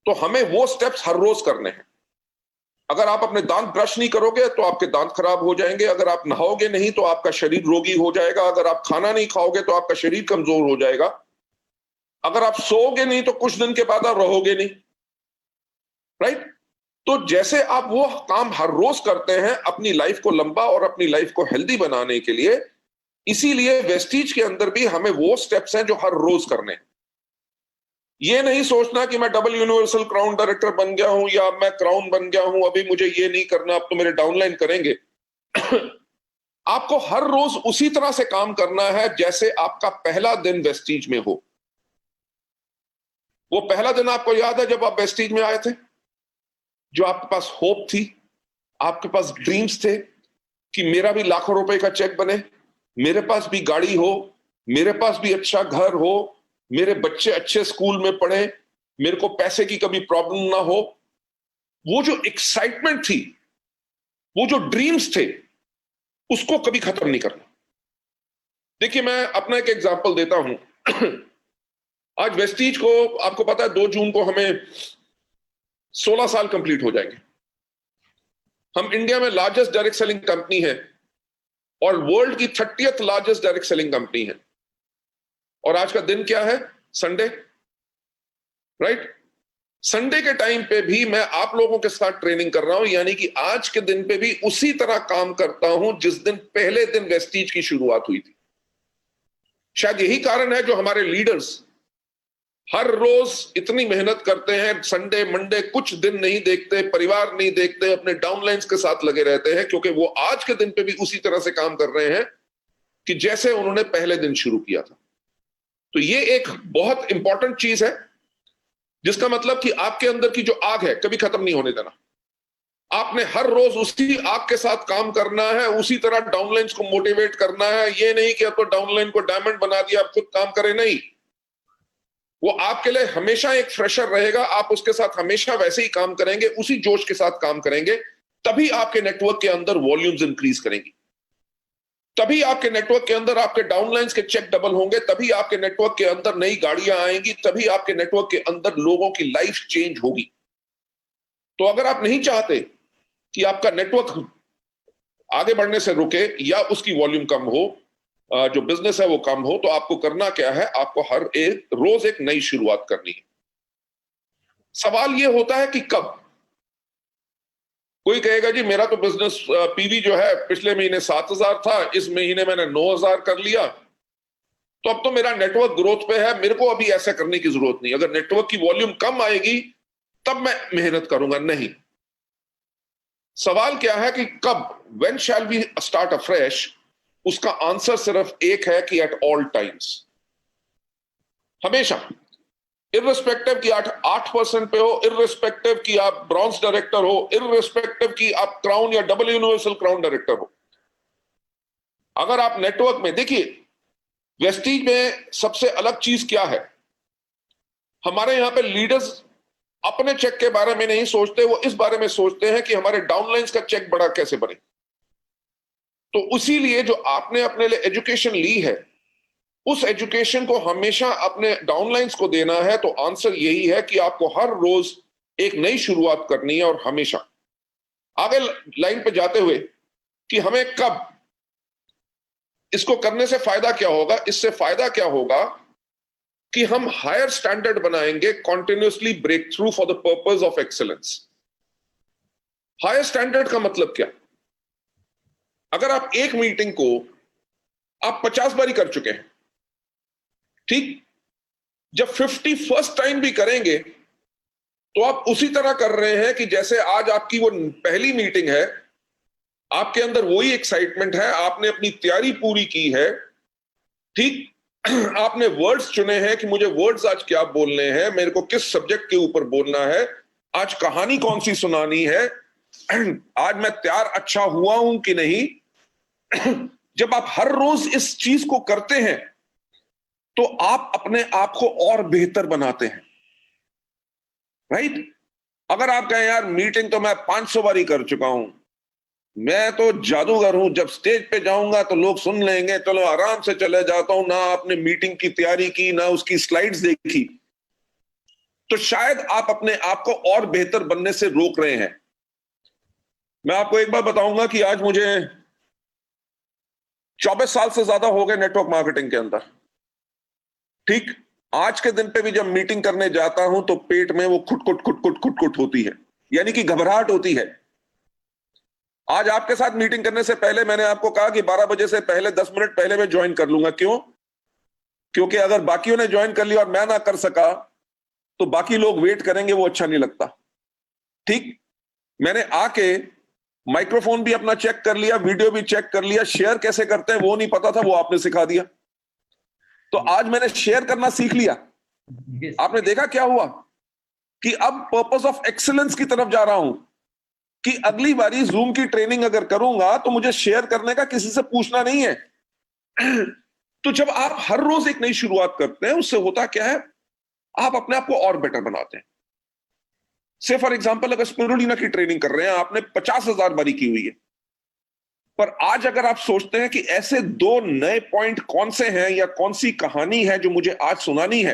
तो हमें वो स्टेप्स हर रोज करने हैं। अगर आप अपने दांत ब्रश नहीं करोगे तो आपके दांत खराब हो जाएंगे। अगर आप नहाओगे नहीं तो आपका शरीर रोगी हो जाएगा। अगर आप खाना नहीं खाओगे तो आपका शरीर कमजोर हो जाएगा। अगर आप सोओगे नहीं तो कुछ दिन के बाद आप रहोगे नहीं। राइट? तो जैसे आप वो काम हर रोज करते हैं अपनी लाइफ को लंबा और अपनी लाइफ को हेल्दी बनाने के लिए, इसीलिए वेस्टीज के अंदर भी हमें वो स्टेप्स हैं जो हर रोज करने हैं। ये नहीं सोचना कि मैं डबल यूनिवर्सल क्राउन डायरेक्टर बन गया हूं या मैं क्राउन बन गया हूं, अभी मुझे ये नहीं करना, अब तो मेरे डाउनलाइन करेंगे। आपको हर रोज उसी तरह से काम करना है जैसे आपका पहला दिन वेस्टीज में हो। वो पहला दिन आपको याद है जब आप वेस्टीज में आए थे, जो आपके पास होप थी, आपके पास ड्रीम्स थे कि मेरा भी लाखों रुपए का चेक बने, मेरे पास भी गाड़ी हो, मेरे पास भी अच्छा घर हो, मेरे बच्चे अच्छे स्कूल में पढ़े, मेरे को पैसे की कभी प्रॉब्लम ना हो। वो जो एक्साइटमेंट थी, वो जो ड्रीम्स थे, उसको कभी खत्म नहीं करना। देखिए, मैं अपना एक एग्जांपल देता हूं। आज वेस्टीज को, आपको पता है 2 जून को हमें 16 साल कंप्लीट हो जाएंगे। हम इंडिया में लार्जेस्ट डायरेक्ट सेलिंग कंपनी है और वर्ल्ड की 30th largest direct selling company है। और आज का दिन क्या है? Sunday, right? संडे के टाइम पे भी मैं आप लोगों के साथ ट्रेनिंग कर रहा हूं, यानी कि आज के दिन पे भी उसी तरह काम करता हूं जिस दिन पहले दिन वेस्टीज की शुरुआत हुई थी। शायद यही कारण है जो हमारे लीडर्स हर रोज इतनी मेहनत करते हैं, संडे मंडे कुछ दिन नहीं देखते, परिवार नहीं देखते, अपने डाउनलाइंस के साथ लगे रहते हैं, क्योंकि वो आज के दिन पे भी उसी तरह से काम कर रहे हैं कि जैसे उन्होंने पहले दिन शुरू किया था। तो ये एक बहुत इंपॉर्टेंट चीज है, जिसका मतलब कि आपके अंदर की जो आग है कभी खत्म नहीं होने देना। आपने हर रोज उसी आग के साथ काम करना है, उसी तरह डाउनलाइंस को मोटिवेट करना है। ये नहीं कि आपको डाउनलाइन को डायमंड बना दिया, आप खुद काम करें, नहीं। वो आपके लिए हमेशा एक फ्रेशर रहेगा, आप उसके साथ हमेशा वैसे ही काम करेंगे, उसी जोश के साथ काम करेंगे, तभी आपके नेटवर्क के अंदर वॉल्यूम्स इंक्रीज करेंगी, तभी आपके नेटवर्क के अंदर आपके डाउनलाइंस के चेक डबल होंगे, तभी आपके नेटवर्क के अंदर नई गाड़ियां आएंगी, तभी आपके नेटवर्क के अंदर लोगों की लाइफ चेंज होगी। तो अगर आप नहीं चाहते कि आपका नेटवर्क आगे बढ़ने से रुके या उसकी वॉल्यूम कम हो, जो बिजनेस है वो कम हो, तो आपको करना क्या है? आपको हर एक रोज एक नई शुरुआत करनी है। सवाल ये होता है कि कब। कोई कहेगा जी मेरा तो बिजनेस पीवी जो है पिछले महीने 7,000 था, इस महीने मैंने 9,000 कर लिया, तो अब तो मेरा नेटवर्क ग्रोथ पे है, मेरे को अभी ऐसा करने की जरूरत नहीं। अगर नेटवर्क की वॉल्यूम कम आएगी तब मैं मेहनत करूंगा, नहीं। सवाल क्या है कि कब, when shall we start afresh? उसका आंसर सिर्फ एक है कि एट ऑल टाइम्स, हमेशा, इररिस्पेक्टिव कि 8% पे हो, इररिस्पेक्टिव कि आप ब्रॉन्ज डायरेक्टर हो, इररिस्पेक्टिव कि आप क्राउन या डबल यूनिवर्सल क्राउन डायरेक्टर हो। अगर आप नेटवर्क में देखिए, वेस्टीज में सबसे अलग चीज क्या है? हमारे यहां पे लीडर्स अपने चेक के बारे में नहीं सोचते, वो इस बारे में सोचते हैं कि हमारे डाउनलाइंस का चेक बड़ा कैसे बने। तो इसीलिए जो आपने अपने लिए एजुकेशन ली है, उस एजुकेशन को हमेशा अपने डाउनलाइंस को देना है। तो आंसर यही है कि आपको हर रोज एक नई शुरुआत करनी है। और हमेशा आगे लाइन पे जाते हुए कि हमें कब इसको करने से फायदा क्या होगा, इससे फायदा क्या होगा कि हम हायर स्टैंडर्ड बनाएंगे, continuously breakthrough for the purpose of excellence. Higher standard का मतलब क्या? अगर आप एक मीटिंग को आप 50 बारी कर चुके हैं, ठीक, जब 51st टाइम भी करेंगे तो आप उसी तरह कर रहे हैं कि जैसे आज आपकी वो पहली मीटिंग है, आपके अंदर वही एक्साइटमेंट है, आपने अपनी तैयारी पूरी की है, ठीक, आपने वर्ड्स चुने हैं कि मुझे वर्ड्स आज क्या बोलने हैं, मेरे को किस सब्जेक्ट के ऊपर बोलना है, आज कहानी कौन सी सुनानी है, आज मैं तैयार अच्छा हुआ हूं कि नहीं। जब आप हर रोज इस चीज को करते हैं तो आप अपने आप को और बेहतर बनाते हैं, राइट? अगर आप कहें यार मीटिंग तो मैं 500 बारी कर चुका हूं, मैं तो जादूगर हूं, जब स्टेज पे जाऊंगा तो लोग सुन लेंगे, चलो आराम से चले जाता हूं, ना आपने मीटिंग की तैयारी की, ना उसकी स्लाइड्स देखी, तो शायद आप अपने आप को और बेहतर बनने से रोक रहे हैं। मैं आपको एक बार बताऊंगा कि आज मुझे 24 साल से ज्यादा हो गए नेटवर्क मार्केटिंग के अंदर, ठीक। आज के दिन पे भी जब मीटिंग करने जाता हूं तो पेट में वो खुट होती है, यानी कि घबराहट होती है। आज आपके साथ मीटिंग करने से पहले मैंने आपको कहा कि 12 बजे से पहले 10 मिनट पहले मैं ज्वाइन कर लूंगा। क्यों? क्योंकि अगर बाकियों ने ज्वाइन कर लिया और मैं ना कर सका तो बाकी लोग वेट करेंगे, वो अच्छा नहीं लगता, ठीक। मैंने आके माइक्रोफोन भी अपना चेक कर लिया, वीडियो भी चेक कर लिया, शेयर कैसे करते हैं वो नहीं पता था, वो आपने सिखा दिया। तो आज मैंने शेयर करना सीख लिया, आपने देखा क्या हुआ कि अब पर्पस ऑफ एक्सीलेंस की तरफ जा रहा हूं कि अगली बारी जूम की ट्रेनिंग अगर करूंगा तो मुझे शेयर करने का किसी से पूछना नहीं है। तो जब आप हर रोज एक नई शुरुआत करते हैं, उससे होता क्या है, आप अपने आप को और बेटर बनाते हैं। से फॉर एग्जांपल अगर स्पिरुलिना की ट्रेनिंग कर रहे हैं, आपने 50,000 बारी की हुई है, पर आज अगर आप सोचते हैं कि ऐसे 2 नए पॉइंट कौन से हैं या कौन सी कहानी है जो मुझे आज सुनानी है,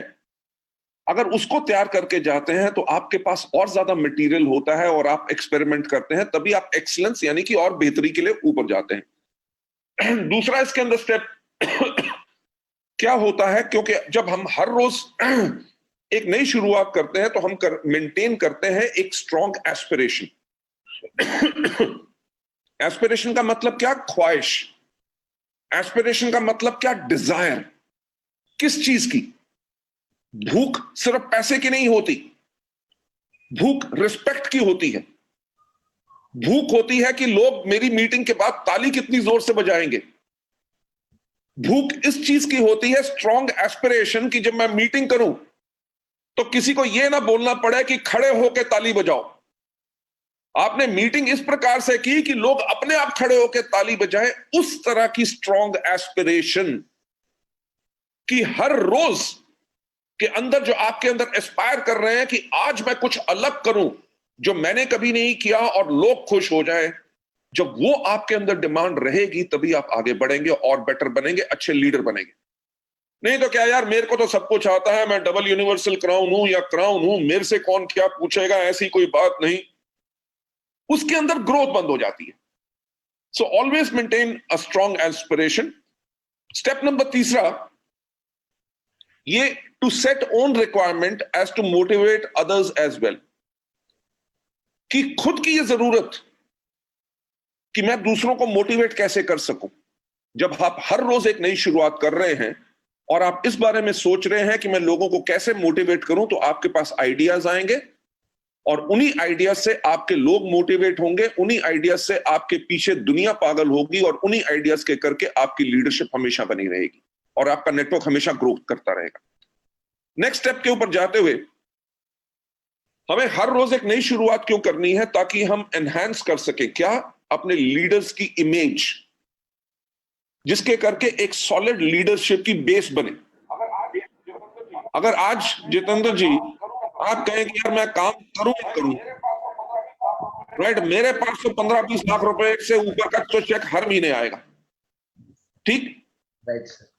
अगर उसको तैयार करके जाते हैं तो आपके पास और ज्यादा मटेरियल होता है और आप एक्सपेरिमेंट करते हैं, तभी आप एक्सीलेंस यानी कि और बेहतरी के लिए ऊपर जाते हैं। दूसरा इसके अंदर स्टेप क्या होता है, क्योंकि जब हम हर रोज एक नई शुरुआत करते हैं तो हम मेंटेन करते हैं एक स्ट्रॉन्ग एस्पिरेशन। एस्पिरेशन का मतलब क्या? ख्वाहिश। एस्पिरेशन का मतलब क्या? डिजायर। किस चीज की? भूख सिर्फ पैसे की नहीं होती, भूख रिस्पेक्ट की होती है। भूख होती है कि लोग मेरी मीटिंग के बाद ताली कितनी जोर से बजाएंगे। भूख इस चीज की होती है, स्ट्रॉन्ग एस्पिरेशन, कि जब मैं मीटिंग करूं तो किसी को यह ना बोलना पड़े कि खड़े होकर ताली बजाओ। आपने मीटिंग इस प्रकार से की कि लोग अपने आप खड़े होकर ताली बजाएं। उस तरह की स्ट्रॉन्ग एस्पिरेशन कि हर रोज के अंदर जो आपके अंदर एस्पायर कर रहे हैं कि आज मैं कुछ अलग करूं जो मैंने कभी नहीं किया और लोग खुश हो जाएं, जब वो आपके अंदर डिमांड रहेगी तभी आप आगे बढ़ेंगे और बेटर बनेंगे, अच्छे लीडर बनेंगे। नहीं तो क्या यार, मेरे को तो सब कुछ आता है, मैं डबल यूनिवर्सल क्राउन हूं या क्राउन हूं, मेरे से कौन क्या पूछेगा, ऐसी कोई बात नहीं। उसके अंदर ग्रोथ बंद हो जाती है। So always maintain a strong aspiration. Step number तीसरा, ये to set own requirement as to motivate others as well, कि खुद की ये जरूरत कि मैं दूसरों को मोटिवेट कैसे कर सकूं। जब आप हर रोज एक नई शुरुआत कर रहे हैं और आप इस बारे में सोच रहे हैं कि मैं लोगों को कैसे मोटिवेट करूं, तो आपके पास आइडियाज आएंगे और उन्हीं आइडियाज से आपके लोग मोटिवेट होंगे, उन्हीं आइडियाज से आपके पीछे दुनिया पागल होगी और उन्हीं आइडियाज के करके आपकी लीडरशिप हमेशा बनी रहेगी और आपका नेटवर्क हमेशा ग्रो करता रहेगा। नेक्स्ट स्टेप के ऊपर जाते हुए, हमें हर रोज एक नई शुरुआत क्यों करनी है? ताकि हम एनहांस कर सके क्या? अपने लीडर्स की इमेज, जिसके करके एक सॉलिड लीडरशिप की बेस बने। अगर आज जितेंद्र जी आप कहें कि यार मैं काम करूं राइट, मेरे पास तो 15-20 लाख रुपए से ऊपर का तो चेक हर महीने आएगा, ठीक राइट सर।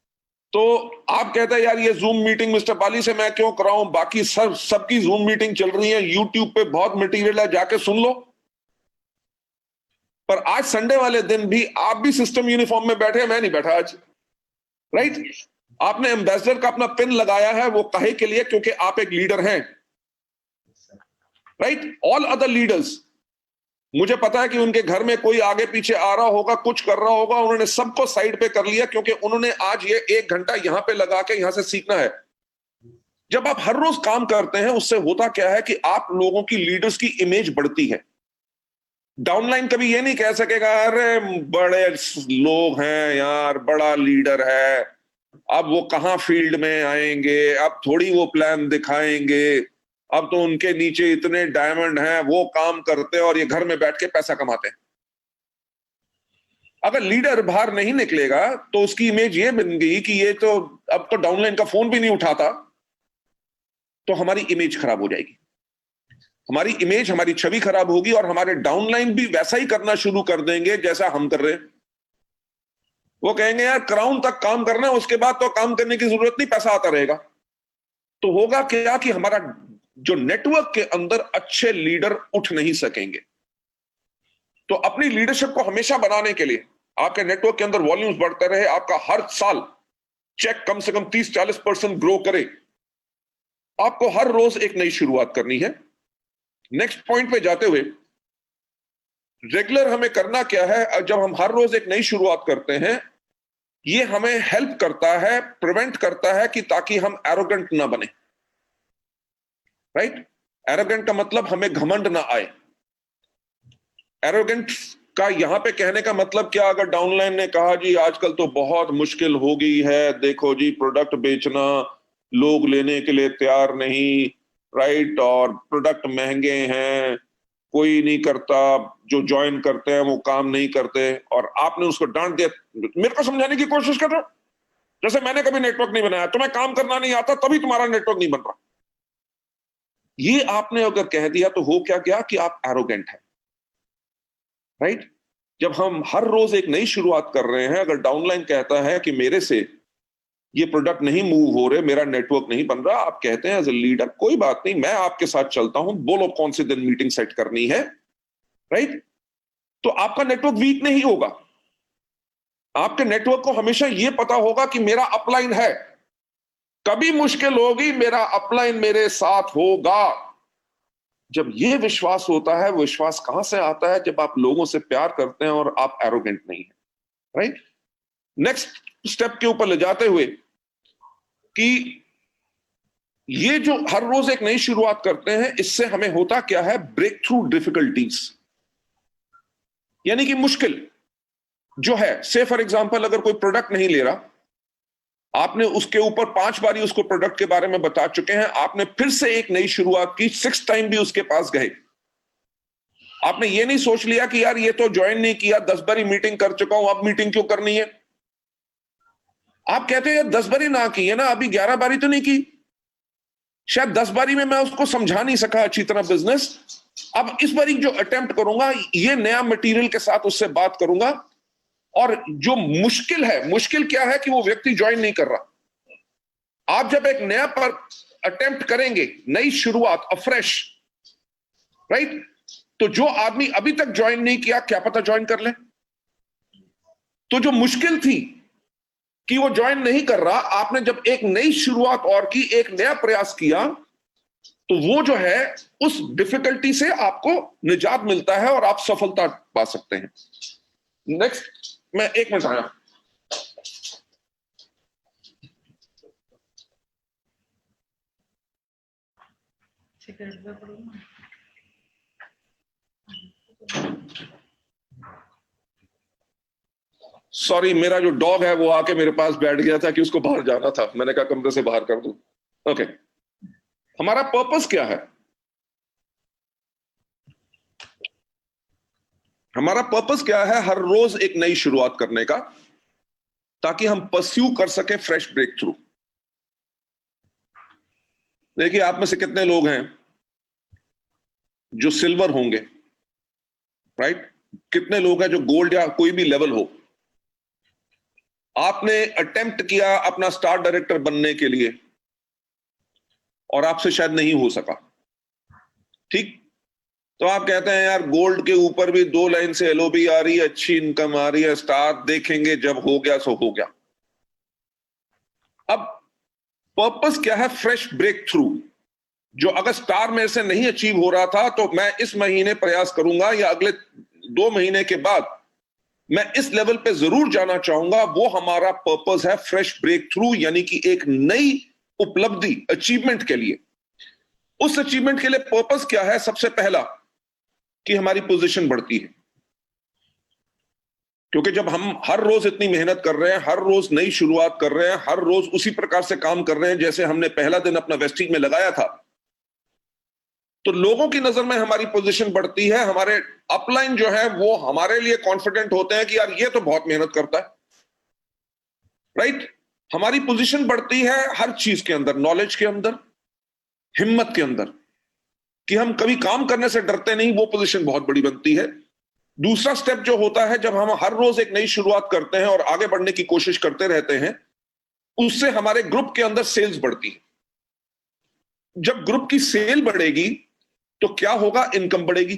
तो आप कहते हैं यार ये जूम मीटिंग मिस्टर बाली से मैं क्यों कराऊं, बाकी सबकी जूम मीटिंग चल रही है, यूट्यूब पे बहुत मटेरियल है, जाके सुन लो। पर आज संडे वाले दिन भी आप भी सिस्टम यूनिफॉर्म में बैठे हैं, मैं नहीं बैठा आज, राइट। आपने एम्बेसडर का अपना पिन लगाया है, वो काहे के लिए? क्योंकि आप एक लीडर हैं, राइट। ऑल अदर लीडर्स, मुझे पता है कि उनके घर में कोई आगे पीछे आ रहा होगा, कुछ कर रहा होगा, उन्होंने सबको साइड पे कर लिया क्योंकि उन्होंने आज ये 1 घंटा यहां पे लगा के यहां से सीखना है। जब आप हर रोज काम करते हैं, उससे होता क्या है कि आप लोगों की, लीडर्स की इमेज बढ़ती है। डाउनलाइन कभी ये नहीं कह सकेगा अरे बड़े लोग हैं यार, बड़ा लीडर है, अब वो कहां फील्ड में आएंगे, अब थोड़ी वो प्लान दिखाएंगे, अब तो उनके नीचे इतने डायमंड हैं, वो काम करते हैं और ये घर में बैठ के पैसा कमाते हैं। अगर लीडर बाहर नहीं निकलेगा तो उसकी इमेज ये बन गई कि ये तो अब तो डाउनलाइन का फोन भी नहीं उठाता, तो हमारी इमेज खराब हो जाएगी। हमारी इमेज, हमारी छवि खराब होगी और हमारे डाउनलाइन भी वैसा ही करना शुरू कर देंगे जैसा हम कर रहे हैं। वो कहेंगे यार क्राउन तक काम करना है, उसके बाद तो काम करने की जरूरत नहीं, पैसा आता रहेगा। तो होगा क्या कि हमारा जो नेटवर्क के अंदर अच्छे लीडर उठ नहीं सकेंगे। तो अपनी लीडरशिप को हमेशा बनाने के लिए आपके नेटवर्क के अंदर वॉल्यूम्स बढ़ते रहे, आपका हर साल चेक कम से कम 30-40% ग्रो करे, आपको हर रोज एक नई शुरुआत करनी है। नेक्स्ट पॉइंट पे जाते हुए, रेगुलर हमें करना क्या है? जब हम हर रोज एक नई शुरुआत करते हैं, ये हमें हेल्प करता है, प्रिवेंट करता है कि ताकि हम एरोगेंट ना बने, राइट। एरोगेंट का मतलब हमें घमंड ना आए। एरोगेंट का यहां पे कहने का मतलब क्या? अगर डाउनलाइन ने कहा जी आजकल तो बहुत मुश्किल हो गई है, देखो जी प्रोडक्ट बेचना, लोग लेने के लिए तैयार नहीं, राइट, और प्रोडक्ट महंगे हैं, कोई नहीं करता, जो ज्वाइन करते हैं वो काम नहीं करते, और आपने उसको डांट दिया। मेरे को समझाने की कोशिश कर रहे हो, जैसे मैंने कभी नेटवर्क नहीं बनाया, तुम्हें काम करना नहीं आता तभी तुम्हारा नेटवर्क नहीं बन रहा। ये आपने अगर कह दिया तो हो क्या गया कि आप एरोगेंट हैं, राइट। जब हम हर रोज एक नई शुरुआत कर रहे हैं, अगर डाउनलाइन कहता है कि मेरे से ये प्रोडक्ट नहीं मूव हो रहे, मेरा नेटवर्क नहीं बन रहा, आप कहते हैं एज ए लीडर कोई बात नहीं, मैं आपके साथ चलता हूं, बोलो कौन से दिन मीटिंग सेट करनी है, राइट। तो आपका नेटवर्क वीक नहीं होगा। आपके नेटवर्क को हमेशा यह पता होगा कि मेरा अपलाइन है, कभी मुश्किल होगी मेरा अपलाइन मेरे साथ होगा। जब यह विश्वास होता है, विश्वास कहां से आता है? जब आप लोगों से प्यार करते हैं और आप एरोगेंट नहीं है, राइट। नेक्स्ट स्टेप के ऊपर ले जाते हुए कि ये जो हर रोज एक नई शुरुआत करते हैं, इससे हमें होता क्या है? ब्रेक थ्रू डिफिकल्टीज, यानी कि मुश्किल जो है, से फॉर एग्जांपल अगर कोई प्रोडक्ट नहीं ले रहा, आपने उसके ऊपर 5 बारी उसको प्रोडक्ट के बारे में बता चुके हैं, आपने फिर से एक नई शुरुआत की, 6th टाइम भी उसके पास गए, आपने ये नहीं सोच लिया कि यार ये तो ज्वाइन नहीं किया, 10 बारी मीटिंग कर चुका हूं, अब मीटिंग क्यों करनी है? आप कहते हैं यार 10 बारी ना की है ना, अभी 11 बारी तो नहीं की, शायद 10 बारी में मैं उसको समझा नहीं सका अच्छी तरह बिजनेस, अब इस बारी जो अटेम्प्ट करूंगा, ये नया मटेरियल के साथ उससे बात करूंगा। और जो मुश्किल है, मुश्किल क्या है कि वो व्यक्ति ज्वाइन नहीं कर रहा। आप जब एक नया पर अटेम्प्ट करेंगे, नई शुरुआत, अफ्रेश, राइट, तो जो आदमी अभी तक ज्वाइन नहीं किया, क्या पता ज्वाइन कर ले। तो जो मुश्किल थी कि वो ज्वाइन नहीं कर रहा, आपने जब एक नई शुरुआत और की, एक नया प्रयास किया, तो वो जो है उस डिफिकल्टी से आपको निजात मिलता है और आप सफलता पा सकते हैं। नेक्स्ट, मैं 1 मिनट आया। सॉरी, मेरा जो डॉग है वो आके मेरे पास बैठ गया था कि उसको बाहर जाना था, मैंने कहा कमरे से बाहर कर दूं। ओके, हमारा पर्पस क्या है? हमारा पर्पस क्या है? हर रोज एक नई शुरुआत करने का, ताकि हम परस्यू कर सके फ्रेश ब्रेक थ्रू। देखिए, आप में से कितने लोग हैं जो सिल्वर होंगे, राइट? कितने लोग हैं जो गोल्ड या कोई भी लेवल हो? आपने अटेम्प्ट किया अपना स्टार डायरेक्टर बनने के लिए और आपसे शायद नहीं हो सका, ठीक? तो आप कहते हैं यार गोल्ड के ऊपर भी 2 लाइन से एलओबी आ रही है, अच्छी इनकम आ रही है, स्टार देखेंगे जब हो गया सो हो गया। अब पर्पस क्या है? Fresh breakthrough. जो अगर स्टार में से नहीं अचीव हो रहा था, तो मैं इस महीने प्रयास करूंगा या अगले 2 महीने के बाद मैं इस लेवल पे जरूर जाना चाहूंगा। वो हमारा पर्पस है, फ्रेश ब्रेक थ्रू, यानी कि एक नई उपलब्धि, अचीवमेंट के लिए। उस अचीवमेंट के लिए पर्पस क्या है? सबसे पहला कि हमारी पोजीशन बढ़ती है, क्योंकि जब हम हर रोज इतनी मेहनत कर रहे हैं, हर रोज नई शुरुआत कर रहे हैं, हर रोज उसी प्रकार से काम कर रहे हैं जैसे हमने पहला दिन अपना वेस्टिज में लगाया था, तो लोगों की नजर में हमारी पोजीशन बढ़ती है। हमारे अपलाइन जो है वो हमारे लिए कॉन्फिडेंट होते हैं कि यार ये तो बहुत मेहनत करता है, राइट। हमारी पोजीशन बढ़ती है हर चीज के अंदर, नॉलेज के अंदर, हिम्मत के अंदर, कि हम कभी काम करने से डरते नहीं, वो पोजीशन बहुत बड़ी बनती है। दूसरा स्टेप जो होता है, जब हम हर रोज एक नई शुरुआत करते हैं और आगे बढ़ने की कोशिश करते रहते हैं, उससे हमारे ग्रुप के अंदर सेल्स बढ़ती है। जब ग्रुप की सेल बढ़ेगी तो क्या होगा? इनकम बढ़ेगी।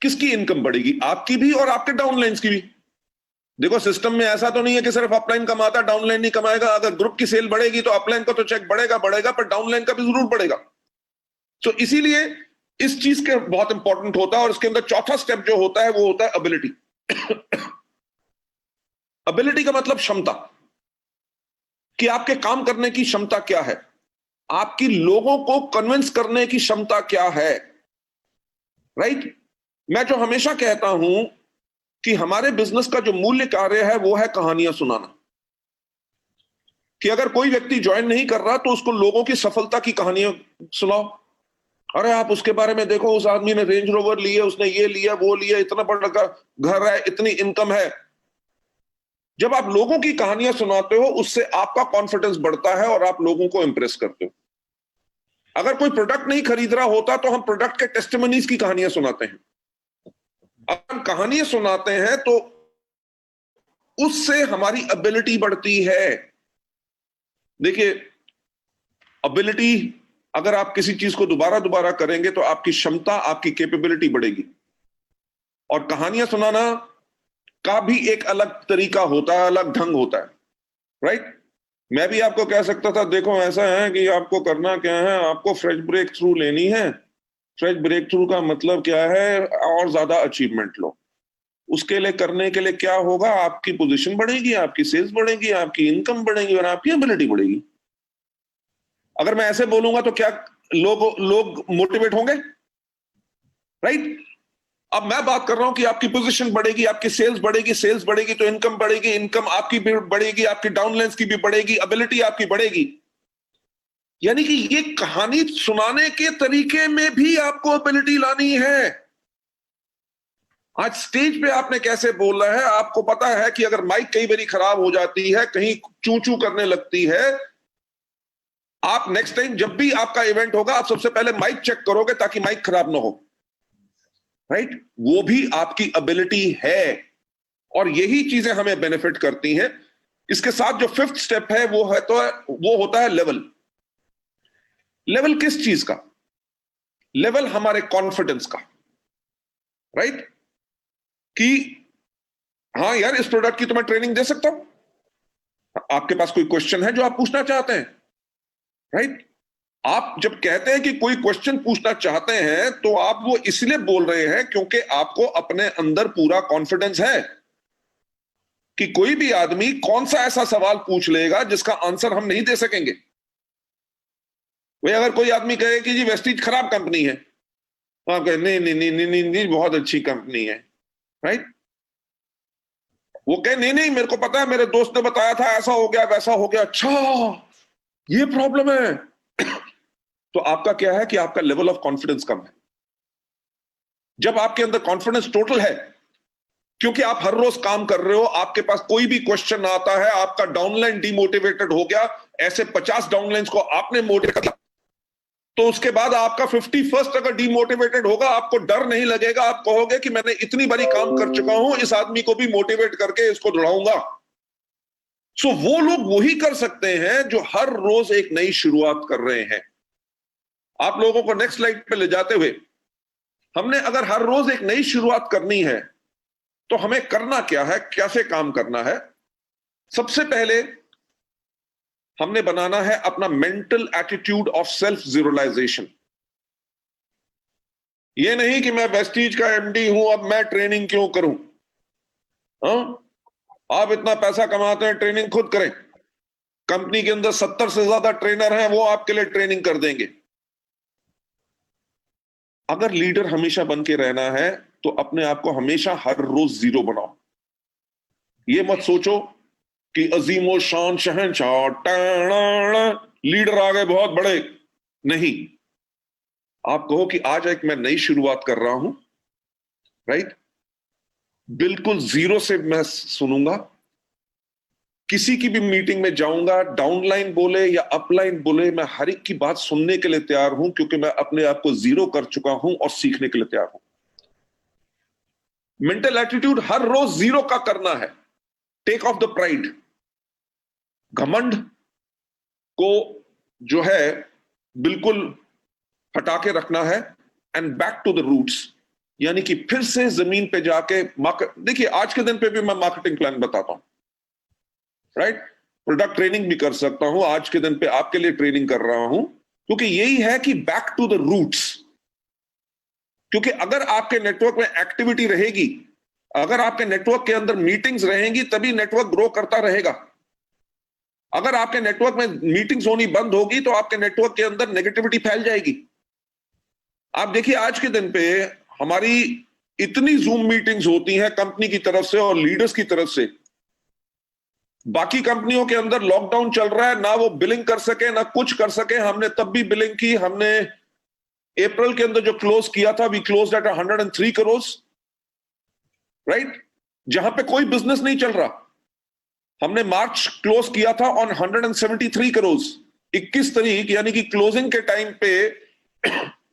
किसकी इनकम बढ़ेगी? आपकी भी और आपके डाउनलाइंस की भी। देखो, सिस्टम में ऐसा तो नहीं है कि सिर्फ अपलाइन कमाता, डाउनलाइन नहीं कमाएगा। अगर ग्रुप की सेल बढ़ेगी तो अपलाइन का तो चेक बढ़ेगा, पर डाउनलाइन का भी जरूर बढ़ेगा। तो इसीलिए इस चीज के बहुत इंपॉर्टेंट होता है। और इसके अंदर चौथा स्टेप जो होता है वो होता है एबिलिटी। एबिलिटी का मतलब क्षमता, कि आपके काम करने की क्षमता क्या है, आपकी लोगों को कन्विंस करने की क्षमता क्या है, राइट। मैं जो हमेशा कहता हूं कि हमारे बिजनेस का जो मूल्य कार्य है वो है कहानियां सुनाना। कि अगर कोई व्यक्ति ज्वाइन नहीं कर रहा तो उसको लोगों की सफलता की कहानियां सुनाओ। अरे आप उसके बारे में देखो, उस आदमी ने रेंज रोवर लिया, उसने ये लिया वो लिया, इतना बड़ा घर है, इतनी इनकम है। जब आप लोगों की कहानियां सुनाते हो उससे आपका कॉन्फिडेंस बढ़ता है और आप लोगों को इंप्रेस करते हो। अगर कोई प्रोडक्ट नहीं खरीद रहा होता तो हम प्रोडक्ट के टेस्टिमनीज की कहानियां सुनाते हैं। अगर हम कहानियां सुनाते हैं तो उससे हमारी एबिलिटी बढ़ती है। देखिए, एबिलिटी, अगर आप किसी चीज को दोबारा दोबारा करेंगे तो आपकी क्षमता, आपकी कैपेबिलिटी बढ़ेगी। और कहानियां सुनाना का भी एक अलग तरीका होता है, अलग ढंग होता है, राइट? मैं भी आपको कह सकता था, देखो ऐसा है कि आपको करना क्या है, आपको फ्रेश ब्रेक थ्रू लेनी है। फ्रेश ब्रेक थ्रू का मतलब क्या है? और ज्यादा अचीवमेंट लो। उसके लिए करने के लिए क्या होगा? आपकी पोजीशन बढ़ेगी, आपकी सेल्स बढ़ेगी, आपकी इनकम बढ़ेगी और आपकी एबिलिटी बढ़ेगी। अगर मैं ऐसे बोलूंगा तो क्या लोग मोटिवेट होंगे? राइट? अब मैं बात कर रहा हूं कि आपकी पोजीशन बढ़ेगी, आपकी सेल्स बढ़ेगी, सेल्स बढ़ेगी तो इनकम बढ़ेगी, इनकम आपकी भी बढ़ेगी, आपकी डाउनलाइंस की भी बढ़ेगी, एबिलिटी आपकी बढ़ेगी। यानी कि ये कहानी सुनाने के तरीके में भी आपको एबिलिटी लानी है। आज स्टेज पे आपने कैसे बोलना है, आपको पता है कि अगर माइक कई बारी खराब हो जाती है, कहीं चू चू करने लगती है, आप नेक्स्ट टाइम जब भी आपका इवेंट होगा आप सबसे पहले माइक चेक करोगे ताकि माइक खराब ना हो, राइट? वो भी आपकी एबिलिटी है और यही चीजें हमें बेनिफिट करती हैं। इसके साथ जो फिफ्थ स्टेप है वो होता है लेवल। लेवल किस चीज का? लेवल हमारे कॉन्फिडेंस का, राइट? कि हाँ यार, इस प्रोडक्ट की तो मैं ट्रेनिंग दे सकता हूं। आपके पास कोई क्वेश्चन है जो आप पूछना चाहते हैं, राइट? आप जब कहते हैं कि कोई क्वेश्चन पूछना चाहते हैं तो आप वो इसलिए बोल रहे हैं क्योंकि आपको अपने अंदर पूरा कॉन्फिडेंस है कि कोई भी आदमी कौन सा ऐसा सवाल पूछ लेगा जिसका आंसर हम नहीं दे सकेंगे। भाई अगर कोई आदमी कहे कि जी वेस्टीज खराब कंपनी है, तो आप कहे नहीं नहीं नहीं नहीं नहीं, नहीं बहुत अच्छी कंपनी है, राइट? वो कहे नहीं नहीं मेरे को पता है, मेरे दोस्त ने बताया था, ऐसा हो गया वैसा हो गया। अच्छा, ये प्रॉब्लम है। तो आपका क्या है कि आपका लेवल ऑफ कॉन्फिडेंस कम है। जब आपके अंदर कॉन्फिडेंस टोटल है, क्योंकि आप हर रोज काम कर रहे हो, आपके पास कोई भी क्वेश्चन आता है, आपका डाउनलाइन डिमोटिवेटेड हो गया, ऐसे 50 डाउनलाइंस को आपने मोटिवेट किया, तो उसके बाद आपका 51st अगर डिमोटिवेटेड होगा, आपको डर नहीं लगेगा। आप कहोगे कि मैंने इतनी बारी काम कर चुका हूं, इस आदमी को भी मोटिवेट करके इसको दौड़ाऊंगा। सो वो लोग वही कर सकते हैं जो हर रोज एक नई शुरुआत कर रहे हैं। आप लोगों को नेक्स्ट स्लाइड पे ले जाते हुए, हमने अगर हर रोज एक नई शुरुआत करनी है तो हमें करना क्या है, कैसे काम करना है? सबसे पहले हमने बनाना है अपना मेंटल एटीट्यूड ऑफ सेल्फ जीरोलाइजेशन। ये नहीं कि मैं वेस्टीज का एमडी हूं, अब मैं ट्रेनिंग क्यों करूं? आप इतना पैसा कमाते हैं, ट्रेनिंग खुद करें। कंपनी के अंदर 70 से ज्यादा ट्रेनर हैं, वो आपके लिए ट्रेनिंग कर देंगे। अगर लीडर हमेशा बन के रहना है तो अपने आप को हमेशा हर रोज जीरो बनाओ। ये मत सोचो कि अजीमो शान शहंशाह लीडर आ गए बहुत बड़े। नहीं, आप कहो कि आज एक मैं नई शुरुआत कर रहा हूं, राइट? बिल्कुल जीरो से मैं सुनूंगा। किसी की भी मीटिंग में जाऊंगा, डाउनलाइन बोले या अपलाइन बोले, मैं हर एक की बात सुनने के लिए तैयार हूं, क्योंकि मैं अपने आप को जीरो कर चुका हूं और सीखने के लिए तैयार हूं। मेंटल एटीट्यूड हर रोज जीरो का करना है। टेक ऑफ द प्राइड, घमंड को जो है बिल्कुल हटा के रखना है, and back to the roots, यानी कि फिर से जमीन पे जाके देखिए, आज के दिन पे भी मैं मार्केटिंग प्लान बताता हूं, राइट? प्रोडक्ट ट्रेनिंग भी कर सकता हूं, आज के दिन पे आपके लिए ट्रेनिंग कर रहा हूं, क्योंकि यही है कि बैक टू द रूट्स। क्योंकि अगर आपके नेटवर्क में एक्टिविटी रहेगी, अगर आपके नेटवर्क के अंदर मीटिंग्स रहेंगी, तभी नेटवर्क ग्रो करता रहेगा। अगर आपके नेटवर्क में मीटिंग्स होनी बंद होगी तो आपके नेटवर्क के अंदर नेगेटिविटी फैल जाएगी। आप देखिए, आज के दिन पे हमारी इतनी जूम मीटिंग्स होती हैं कंपनी की तरफ से और लीडर्स की तरफ से, बाकी कंपनियों के अंदर लॉकडाउन चल रहा है, ना वो बिलिंग कर सके ना कुछ कर सके, हमने तब भी बिलिंग की। हमने अप्रैल के अंदर जो क्लोज किया था, we close at 103 crore, right, जहां पे कोई बिजनेस नहीं चल रहा। हमने मार्च क्लोज किया था ऑन 173 करोड़ 21 तारीख, यानी कि क्लोजिंग के टाइम पे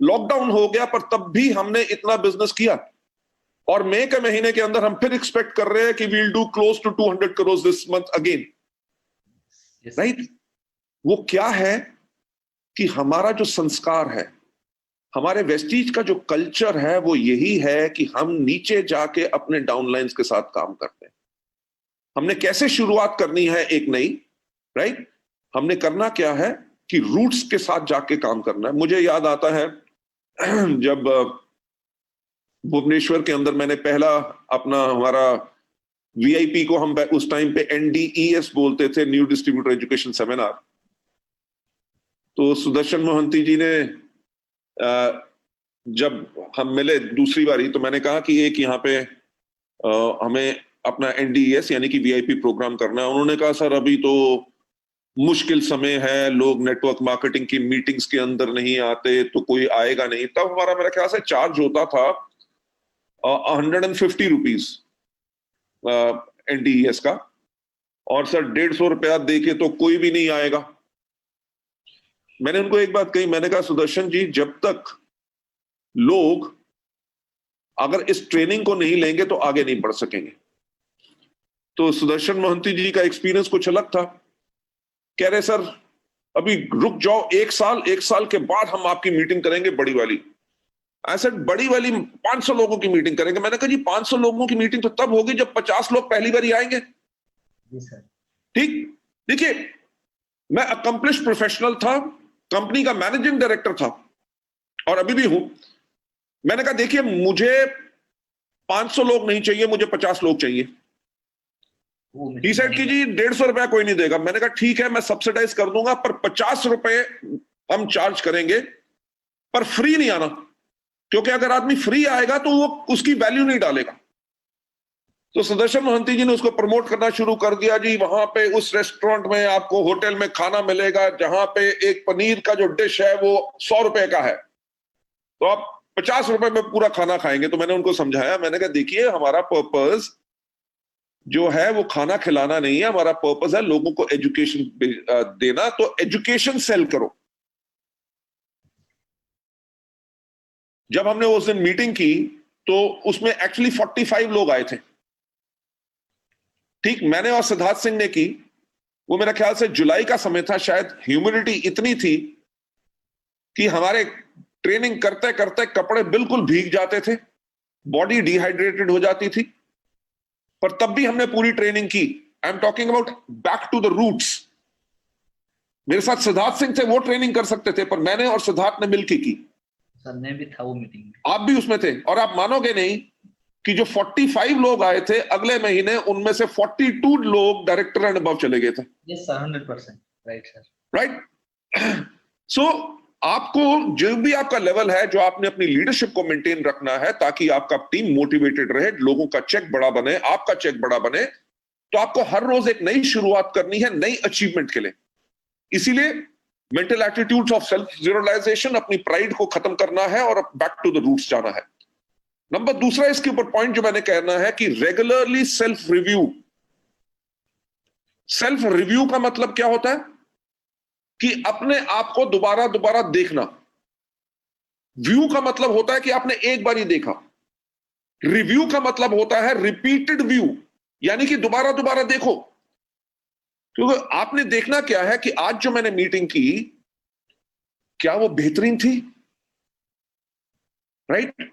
लॉकडाउन हो गया, पर तब भी हमने इतना बिजनेस किया। और मई के महीने के अंदर हम फिर एक्सपेक्ट कर रहे हैं कि we'll do close to 200 crore this month again, right. वो क्या है कि हमारा जो संस्कार है, हमारे वेस्टीज का जो कल्चर है, वो यही है कि हम नीचे जाके अपने डाउनलाइंस के साथ काम करते हैं। हमने कैसे शुरुआत करनी है एक नई, राइट, हमने करना क्या है कि रूट्स के साथ जाके काम करना है। मुझे याद आता है जब भुवनेश्वर के अंदर मैंने पहला अपना हमारा वीआईपी को हम उस टाइम पे NDES बोलते थे, न्यू डिस्ट्रीब्यूटर एजुकेशन सेमिनार। तो सुदर्शन मोहंती जी ने जब हम मिले दूसरी बारी, तो मैंने कहा कि एक यहाँ पे हमें अपना NDES यानी कि वीआईपी प्रोग्राम करना है। उन्होंने कहा सर अभी तो मुश्किल समय है, लोग नेटवर्क मार्केटिंग की मीटिंग्स के अंदर नहीं आते, तो कोई आएगा नहीं। तब हमारा मेरा ख्याल से चार्ज होता था 150 रुपीज NDES का, और सर 150 रुपया दे के तो कोई भी नहीं आएगा। मैंने उनको एक बात कही, मैंने कहा सुदर्शन जी, जब तक लोग अगर इस ट्रेनिंग को नहीं लेंगे तो आगे नहीं बढ़ सकेंगे। तो सुदर्शन मोहंती जी का एक्सपीरियंस कुछ अलग था। कह रहे सर अभी रुक जाओ, एक साल के बाद हम आपकी मीटिंग करेंगे बड़ी वाली। ऐसे बड़ी वाली 500 लोगों की मीटिंग करेंगे। मैंने कहा जी 500 लोगों की मीटिंग तो तब होगी जब 50 लोग पहली बार आएंगे। ठीक, देखिए मैं अकम्प्लिश प्रोफेशनल था, कंपनी का मैनेजिंग डायरेक्टर था और अभी भी हूं। मैंने कहा देखिए मुझे 500 लोग नहीं चाहिए, मुझे 50 लोग चाहिए। ही सेड कि जी 150 रुपया कोई नहीं देगा। मैंने कहा ठीक है, मैं सब्सिडाइज कर दूंगा, पर 50 रुपए हम चार्ज करेंगे, पर फ्री नहीं आना, क्योंकि अगर आदमी फ्री आएगा तो वो उसकी वैल्यू नहीं डालेगा। तो सुदर्शन मोहंती जी ने उसको प्रमोट करना शुरू कर दिया। जी वहां पे उस रेस्टोरेंट में आपको होटल में खाना मिलेगा जहां पे एक पनीर का जो डिश है वो 100 रुपए का है, तो आप 50 रुपए में पूरा खाना खाएंगे। तो मैंने उनको समझाया, मैंने कहा देखिए हमारा पर्पस जो है वो खाना खिलाना नहीं है, हमारा पर्पस है लोगों को एजुकेशन देना, तो एजुकेशन सेल करो। जब हमने उस दिन मीटिंग की तो उसमें एक्चुअली 45 लोग आए थे। ठीक, मैंने और सिद्धार्थ सिंह ने की, वो मेरा ख्याल से जुलाई का समय था, शायद ह्यूमिडिटी इतनी थी कि हमारे ट्रेनिंग करते करते कपड़े बिल्कुल भीग जाते थे, बॉडी डिहाइड्रेटेड हो जाती थी, पर तब भी हमने पूरी ट्रेनिंग की। I am talking about back to the roots. मेरे साथ सिद्धार्थ सिंह थे, वो ट्रेनिंग कर सकते थे, पर मैंने और सिद्धार्थ ने मिलकर की। सर मैं भी था वो मीटिंग में, आप भी उसमें थे, और आप मानोगे नहीं कि जो 45 लोग आए थे अगले महीने, उनमें से 42 लोग डायरेक्टर एंड अबव चले गए थे। Yes sir, 100%, right sir, right. So आपको जो भी आपका लेवल है, जो आपने अपनी लीडरशिप को मेंटेन रखना है ताकि आपका टीम मोटिवेटेड रहे, लोगों का चेक बड़ा बने, आपका चेक बड़ा बने, तो आपको हर रोज एक नई शुरुआत करनी है नई अचीवमेंट के लिए। इसीलिए mental attitudes of self realisation, अपनी प्राइड को खत्म करना है और बैक टू द रूट्स जाना है। नंबर दूसरा इसके ऊपर पॉइंट जो मैंने कहना है कि regularly self review. Self review का मतलब क्या होता है कि अपने आप को दोबारा दोबारा देखना। व्यू का मतलब होता है कि आपने एक बार ही देखा। रिव्यू का मतलब होता है रिपीटेड व्यू, यानी कि दोबारा दोबारा देखो। क्योंकि आपने देखना क्या है कि आज जो मैंने मीटिंग की, क्या वो बेहतरीन थी, राइट?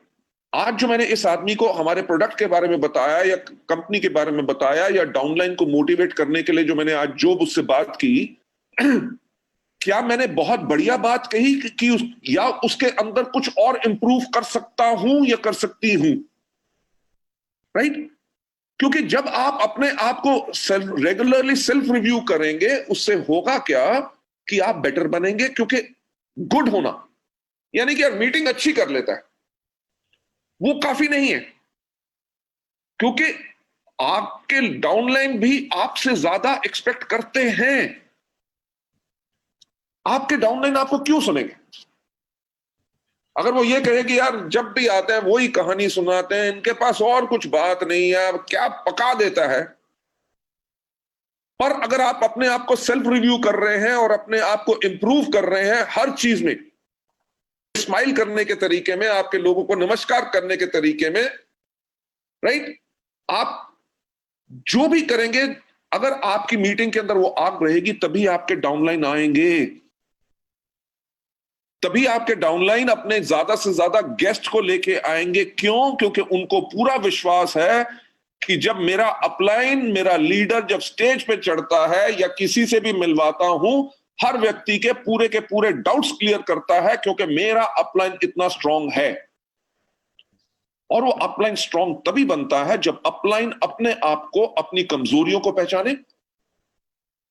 आज जो मैंने इस आदमी को हमारे प्रोडक्ट के बारे में बताया या कंपनी के बारे में बताया या डाउनलाइन को मोटिवेट करने के लिए जो मैंने आज जो उससे बात की, क्या मैंने बहुत बढ़िया बात कही कि या उसके अंदर कुछ और इंप्रूव कर सकता हूं या कर सकती हूं, राइट? क्योंकि जब आप अपने आप को रेगुलरली सेल्फ रिव्यू करेंगे, उससे होगा क्या कि आप बेटर बनेंगे। क्योंकि गुड होना यानी कि यार मीटिंग अच्छी कर लेता है, वो काफी नहीं है। क्योंकि आपके डाउनलाइन भी आपसे ज्यादा एक्सपेक्ट करते हैं। आपके डाउनलाइन आपको क्यों सुनेंगे? अगर वो ये कहे कि यार जब भी आते हैं वही कहानी सुनाते हैं, इनके पास और कुछ बात नहीं है, अब क्या पका देता है। पर अगर आप अपने आप को सेल्फ रिव्यू कर रहे हैं और अपने आप को इंप्रूव कर रहे हैं हर चीज में, स्माइल करने के तरीके में, आपके लोगों को नमस्कार करने के तरीके में, राइट, आप जो भी करेंगे, अगर आपकी मीटिंग के अंदर वो आग रहेगी तभी आपके डाउनलाइन आएंगे, तभी आपके डाउनलाइन अपने ज्यादा से ज्यादा गेस्ट को लेके आएंगे। क्यों? क्योंकि उनको पूरा विश्वास है कि जब मेरा अपलाइन, मेरा लीडर जब स्टेज पे चढ़ता है या किसी से भी मिलवाता हूं, हर व्यक्ति के पूरे डाउट्स क्लियर करता है, क्योंकि मेरा अपलाइन इतना स्ट्रांग है। और वो अपलाइन स्ट्रांग तभी बनता है जब अपलाइन अपने आप को, अपनी कमजोरियों को पहचाने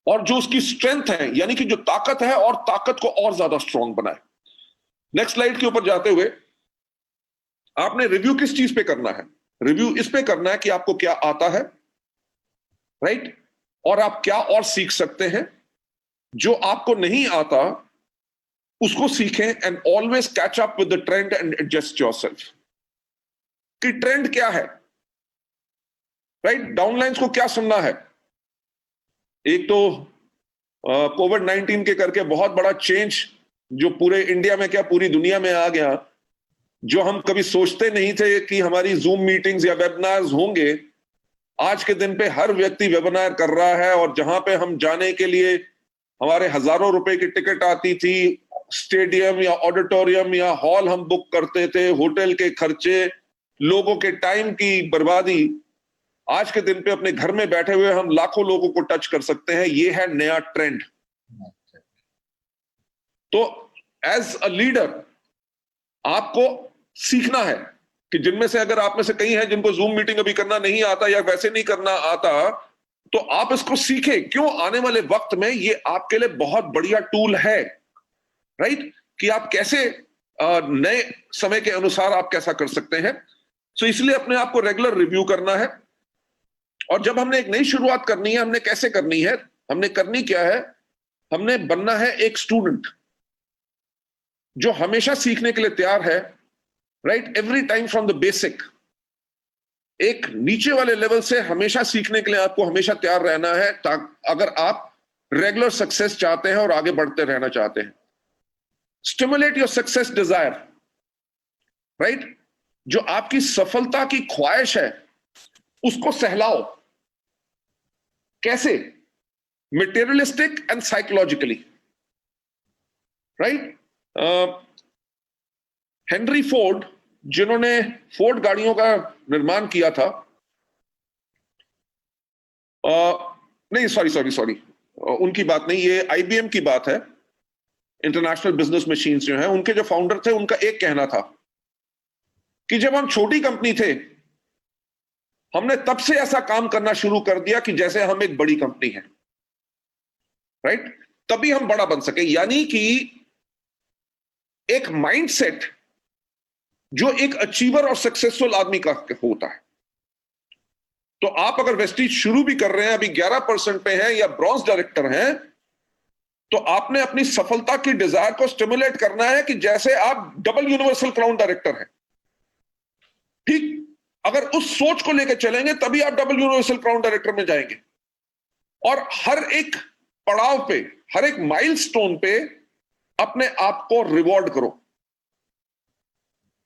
और जो उसकी स्ट्रेंथ है, यानी कि जो ताकत है, और ताकत को और ज्यादा स्ट्रांग बनाए। नेक्स्ट स्लाइड के ऊपर जाते हुए, आपने रिव्यू किस चीज पे करना है? रिव्यू इस पे करना है कि आपको क्या आता है, राइट, और आप क्या और सीख सकते हैं। जो आपको नहीं आता उसको सीखें, and always catch up with the trend and adjust yourself. कि ट्रेंड क्या है, राइट, डाउनलाइंस को क्या सुनना है। एक तो कोविड-19 के करके बहुत बड़ा चेंज जो पूरे इंडिया में क्या पूरी दुनिया में आ गया, जो हम कभी सोचते नहीं थे कि हमारी जूम मीटिंग्स या वेबिनार्स होंगे, आज के दिन पे हर व्यक्ति वेबिनार कर रहा है। और जहां पे हम जाने के लिए हमारे हजारों रुपए की टिकट आती थी, स्टेडियम या ऑडिटोरियम या हॉल हम बुक करते थे, होटल के खर्चे, लोगों के टाइम की बर्बादी, आज के दिन पे अपने घर में बैठे हुए हम लाखों लोगों को टच कर सकते हैं। ये है नया ट्रेंड। तो एज अ लीडर आपको सीखना है कि जिनमें से अगर आप में से कई हैं जिनको जूम मीटिंग अभी करना नहीं आता या वैसे नहीं करना आता, तो आप इसको सीखें। क्यों? आने वाले वक्त में ये आपके लिए बहुत बढ़िया टूल है, राइट, कि आप कैसे नए समय के अनुसार आप कैसा कर सकते हैं। सो इसलिए अपने आप को रेगुलर रिव्यू करना है। और जब हमने एक नई शुरुआत करनी है, हमने कैसे करनी है, हमने करनी क्या है, हमने बनना है एक स्टूडेंट जो हमेशा सीखने के लिए तैयार है, right, every time from the basic. एक नीचे वाले लेवल से हमेशा सीखने के लिए आपको हमेशा तैयार रहना है, अगर आप रेगुलर सक्सेस चाहते हैं और आगे बढ़ते रहना चाहते हैं। Stimulate your success desire, right, जो आपकी सफलता की ख्वाहिश है उसको सहलाओ। कैसे? Materialistic and psychologically, right. Henry Ford, जिन्होंने फोर्ड गाड़ियों का निर्माण किया था, नहीं सॉरी, उनकी बात नहीं, ये आईबीएम की बात है। इंटरनेशनल बिजनेस मशीन्स जो है, उनके जो फाउंडर थे, उनका एक कहना था कि जब हम छोटी कंपनी थे, हमने तब से ऐसा काम करना शुरू कर दिया कि जैसे हम एक बड़ी कंपनी है, राइट, तभी हम बड़ा बन सके। यानी कि एक माइंडसेट जो एक अचीवर और सक्सेसफुल आदमी का होता है। तो आप अगर वेस्टीज शुरू भी कर रहे हैं, अभी 11% पे हैं या ब्रॉन्ज डायरेक्टर हैं, तो आपने अपनी सफलता की डिजायर को स्टिमुलेट करना है कि जैसे आप डबल यूनिवर्सल क्राउन डायरेक्टर हैं। ठीक, अगर उस सोच को लेकर चलेंगे तभी आप डबल यूनिवर्सल क्राउन डायरेक्टर में जाएंगे। और हर एक पड़ाव पे, हर एक माइलस्टोन पे अपने आप को रिवॉर्ड करो।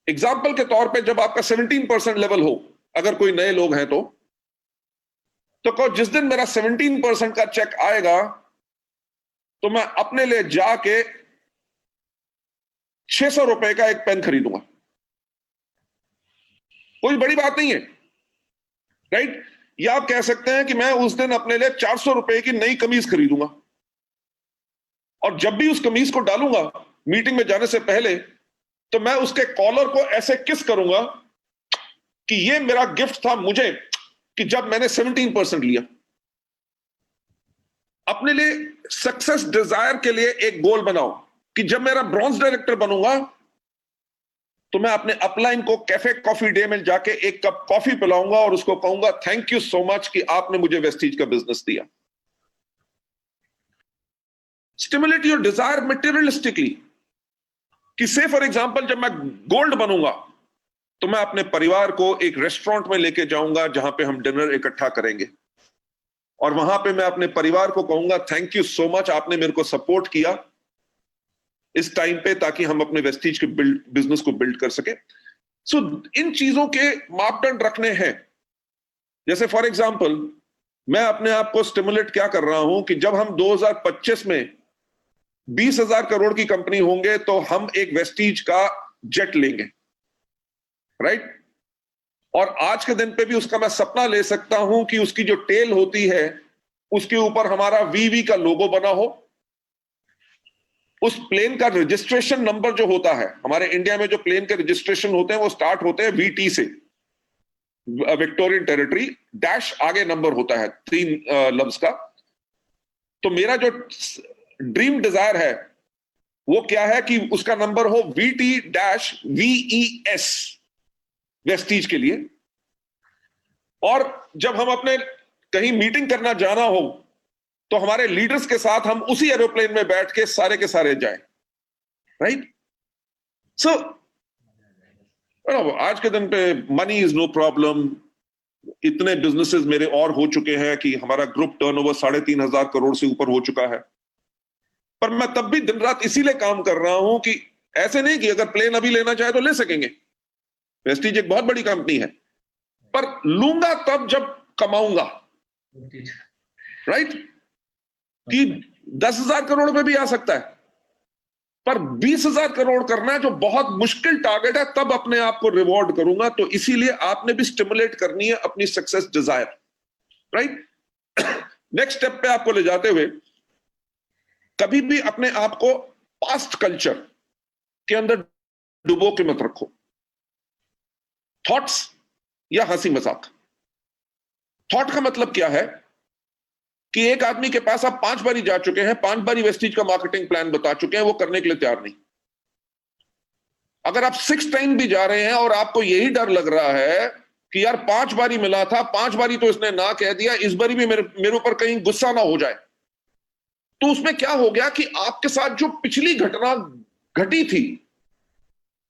एग्जाम्पल के तौर पे, जब आपका 17% लेवल हो, अगर कोई नए लोग हैं तो कहो जिस दिन मेरा 17% का चेक आएगा तो मैं अपने लिए जाके 600 रुपए का एक पेन खरीदूंगा। कोई बड़ी बात नहीं है, राइट। या आप कह सकते हैं कि मैं उस दिन अपने लिए 400 रुपए की नई कमीज खरीदूंगा, और जब भी उस कमीज को डालूंगा मीटिंग में जाने से पहले, तो मैं उसके कॉलर को ऐसे किस करूंगा कि ये मेरा गिफ्ट था मुझे कि जब मैंने 17% लिया। अपने लिए सक्सेस डिजायर के लिए एक गोल बनाओ कि जब मेरा ब्रॉन्ज डायरेक्टर बनूंगा तो मैं अपने अपलाइन को कैफे कॉफी डे में जाके एक कप कॉफी पिलाऊंगा और उसको कहूंगा थैंक यू सो मच कि आपने मुझे वेस्टीज का बिजनेस दिया। स्टिमुलेट योर डिजायर मटेरियलिस्टिकली, कि से फॉर एग्जांपल जब मैं गोल्ड बनूंगा तो मैं अपने परिवार को एक रेस्टोरेंट में लेके जाऊंगा जहां पे हम डिनर इकट्ठा करेंगे और वहां पे मैं अपने परिवार को कहूंगा थैंक यू सो मच, आपने मेरे को सपोर्ट किया इस टाइम पे ताकि हम अपने वेस्टीज के बिजनेस को बिल्ड कर सके। सो इन चीजों के मापदंड रखने हैं। जैसे फॉर एग्जांपल मैं अपने आप को स्टिमुलेट क्या कर रहा हूं कि जब हम 2025 में 20,000 करोड़ की कंपनी होंगे तो हम एक वेस्टीज का जेट लेंगे, राइट? और आज के दिन पे भी उसका मैं सपना ले सकता हूं कि उसकी जो टेल होती है उसके ऊपर हमारा वीवी का लोगो बना हो। उस प्लेन का रजिस्ट्रेशन नंबर जो होता है, हमारे इंडिया में जो प्लेन के रजिस्ट्रेशन होते हैं वो स्टार्ट होते हैं वीटी से, विक्टोरियन टेरिटरी, डैश आगे नंबर होता है 3 लफ्ज का। तो मेरा जो ड्रीम डिजायर है वो क्या है कि उसका नंबर हो VT-VES, वेस्टीज के लिए। और जब हम अपने कहीं मीटिंग करना जाना हो तो हमारे लीडर्स के साथ हम उसी एरोप्लेन में बैठ के सारे जाएं, राइट? सो आज के दिन पे मनी इज नो प्रॉब्लम। इतने बिजनेसेस मेरे और हो चुके हैं कि हमारा ग्रुप टर्नओवर 3,500 करोड़ से ऊपर हो चुका है। पर मैं तब भी दिन रात इसीलिए काम कर रहा हूं कि ऐसे नहीं कि अगर प्लेन अभी लेना चाहे तो ले सकेंगे, वेस्टीज एक बहुत बड़ी कंपनी है, पर लूंगा तब जब कमाऊंगा, राइट? कि 10,000 करोड़ में भी आ सकता है, पर 20,000 करोड़ करना है जो बहुत मुश्किल टारगेट है, तब अपने आप को रिवॉर्ड करूंगा। तो इसीलिए आपने भी स्टिमुलेट करनी है अपनी success desire, right? Next step पे आपको ले जाते हुए कभी भी अपने आप को पास्ट कल्चर के अंदर डुबो के मत रखो। थॉट्स या हंसी मजाक। थॉट का मतलब क्या है कि एक आदमी के पास आप 5 बारी जा चुके हैं, 5 बारी वेस्टीज का मार्केटिंग प्लान बता चुके हैं, वो करने के लिए तैयार नहीं। अगर आप 6 टाइम भी जा रहे हैं और आपको यही डर लग रहा है कि यार 5 बारी मिला था, 5 बारी तो इसने ना कह दिया, इस बारी भी मेरे ऊपर कहीं गुस्सा ना हो जाए, तो उसमें क्या हो गया कि आपके साथ जो पिछली घटना घटी थी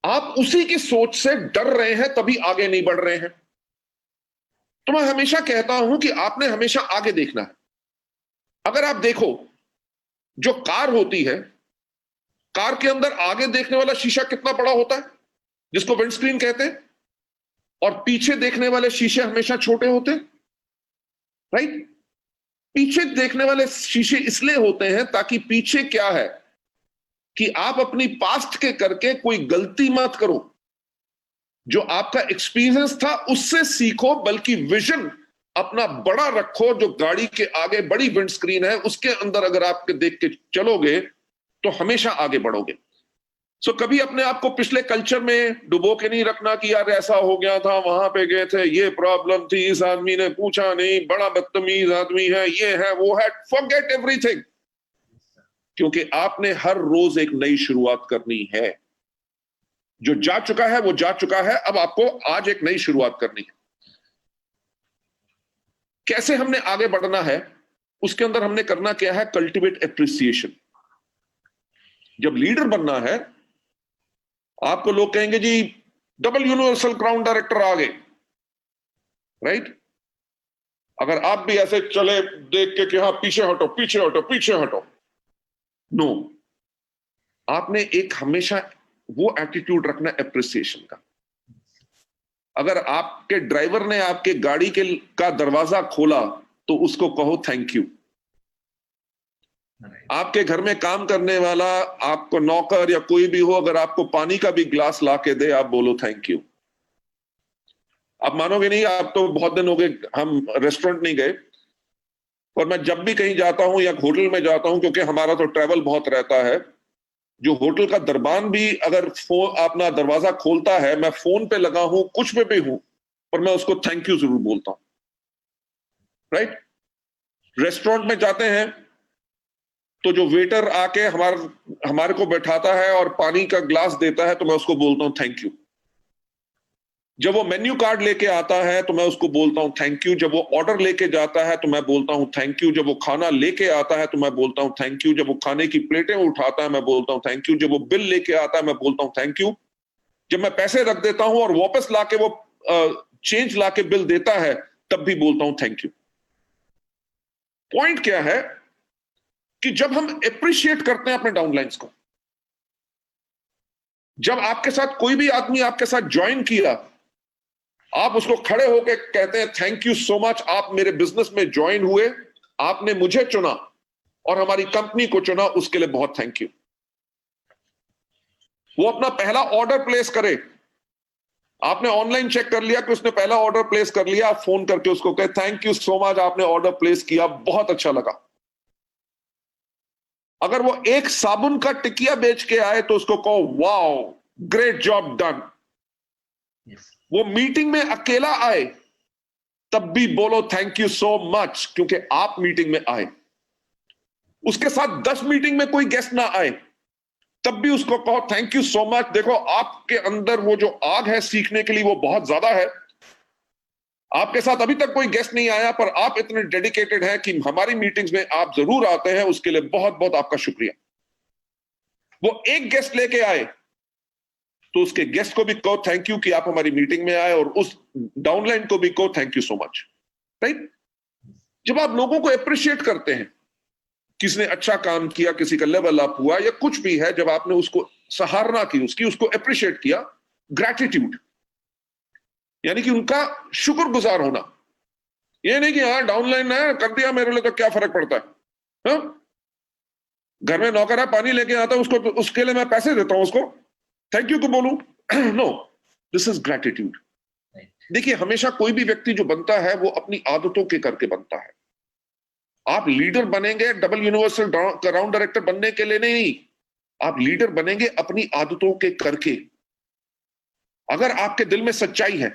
आप उसी की सोच से डर रहे हैं, तभी आगे नहीं बढ़ रहे हैं। तो मैं हमेशा कहता हूं कि आपने हमेशा आगे देखना है। अगर आप देखो, जो कार होती है, कार के अंदर आगे देखने वाला शीशा कितना बड़ा होता है, जिसको विंडस्क्रीन कहते हैं, और पीछे देखने वाले शीशे हमेशा छोटे होते हैं, राइट? पीछे देखने वाले शीशे इसलिए होते हैं ताकि पीछे क्या है कि आप अपनी पास्ट के करके कोई गलती मत करो, जो आपका एक्सपीरियंस था उससे सीखो, बल्कि विजन अपना बड़ा रखो। जो गाड़ी के आगे बड़ी विंडस्क्रीन है उसके अंदर अगर आप देख के चलोगे तो हमेशा आगे बढ़ोगे। सो कभी अपने आप को पिछले कल्चर में डुबो के नहीं रखना कि यार ऐसा हो गया था, वहां पे गए थे, ये प्रॉब्लम थी, इस आदमी ने पूछा नहीं, बड़ा बदतमीज आदमी है, ये है वो है। फॉरगेट एवरीथिंग, क्योंकि आपने हर रोज एक नई शुरुआत करनी है। जो जा चुका है वो जा चुका है, अब आपको आज एक नई शुरुआत करनी है। कैसे हमने आगे बढ़ना है, उसके अंदर हमने करना क्या है? Cultivate appreciation. जब लीडर बनना है, आपको लोग कहेंगे जी डबल यूनिवर्सल क्राउन डायरेक्टर आ गए, राइट? अगर आप भी ऐसे चले देख के कि हाँ पीछे हटो पीछे हटो पीछे हटो, नो, आपने एक हमेशा वो एटीट्यूड रखना एप्रिसिएशन का। अगर आपके ड्राइवर ने आपके गाड़ी का दरवाजा खोला तो उसको कहो थैंक यू। आपके घर में काम करने वाला, आपको नौकर या कोई भी हो, अगर आपको पानी का भी ग्लास ला के दे, आप बोलो थैंक यू। आप मानोगे नहीं, आप तो बहुत दिन हो गए हम रेस्टोरेंट नहीं गए, और मैं जब भी कहीं जाता हूं या होटल में जाता हूं, क्योंकि हमारा तो ट्रैवल बहुत रहता है, जो होटल का दरबान भी अगर अपना दरवाजा खोलता है, मैं फोन पे लगा हूं, कुछ पे भी हूं, पर मैं उसको थैंक यू जरूर बोलता हूं, राइट? रेस्टोरेंट में जाते हैं तो जो वेटर आके हमारे को बैठाता है और पानी का ग्लास देता है, तो मैं उसको बोलता हूं थैंक यू। जब वो मेन्यू कार्ड लेके आता है तो मैं उसको बोलता हूं थैंक यू। जब वो ऑर्डर लेके जाता है तो मैं बोलता हूं थैंक यू। जब वो खाना लेके आता है तो मैं बोलता हूं थैंक यू। जब वो खाने की प्लेटें उठाता है मैं बोलता हूं थैंक यू। जब वो बिल लेके आता है मैं बोलता हूं थैंक यू। जब मैं पैसे रख देता हूं और वापस लाके वो चेंज लाके बिल देता है तब भी बोलता हूं थैंक यू। पॉइंट क्या है कि जब हम अप्रिशिएट करते हैं अपने डाउनलाइंस को, जब आपके साथ कोई भी आदमी आपके साथ ज्वाइन किया, आप उसको खड़े होकर कहते हैं थैंक यू सो मच, आप मेरे बिजनेस में ज्वाइन हुए, आपने मुझे चुना और हमारी कंपनी को चुना, उसके लिए बहुत थैंक यू। वो अपना पहला ऑर्डर प्लेस करे, आपने ऑनलाइन चेक कर लिया कि उसने पहला ऑर्डर प्लेस कर लिया, आप फोन करके उसको कहे थैंक यू सो मच, आपने ऑर्डर प्लेस किया, बहुत अच्छा लगा। अगर वो एक साबुन का टिकिया बेच के आए तो उसको कहो wow great job done. Yes. वो मीटिंग में अकेला आए तब भी बोलो थैंक यू सो मच, क्योंकि आप मीटिंग में आए। उसके साथ 10 मीटिंग में कोई गेस्ट ना आए तब भी उसको कहो थैंक यू सो मच। देखो आपके अंदर वो जो आग है सीखने के लिए वो बहुत ज्यादा है। आपके साथ अभी तक कोई गेस्ट नहीं आया पर आप इतने डेडिकेटेड हैं कि हमारी मीटिंग्स में आप जरूर आते हैं, उसके लिए बहुत बहुत आपका शुक्रिया। वो एक गेस्ट लेके आए तो उसके गेस्ट को भी कहो थैंक यू कि आप हमारी मीटिंग में आए, और उस डाउनलाइन को भी कहो thank you so much. Right? जब आप लोगों को अप्रिशिएट करते हैं, किसने अच्छा काम किया, किसी का लेवल अप हुआ या कुछ भी है, जब आपने उसको सराहना की, उसको अप्रिशिएट किया, ग्रैटिट्यूड यानी कि उनका शुक्रगुजार होना। ये नहीं कि हाँ डाउनलाइन है कर दिया मेरे लिए तो क्या फर्क पड़ता है, हाँ? घर में नौकर है पानी लेके आता है उसको, उसके लिए मैं पैसे देता हूं, उसको थैंक यू को बोलूं? No, this is gratitude. देखिए हमेशा कोई भी व्यक्ति जो बनता है वो अपनी आदतों के करके बनता है। आप लीडर बनेंगे डबल यूनिवर्सल राउंड डायरेक्टर बनने के लिए नहीं, आप लीडर बनेंगे अपनी आदतों के करके। अगर आपके दिल में सच्चाई है,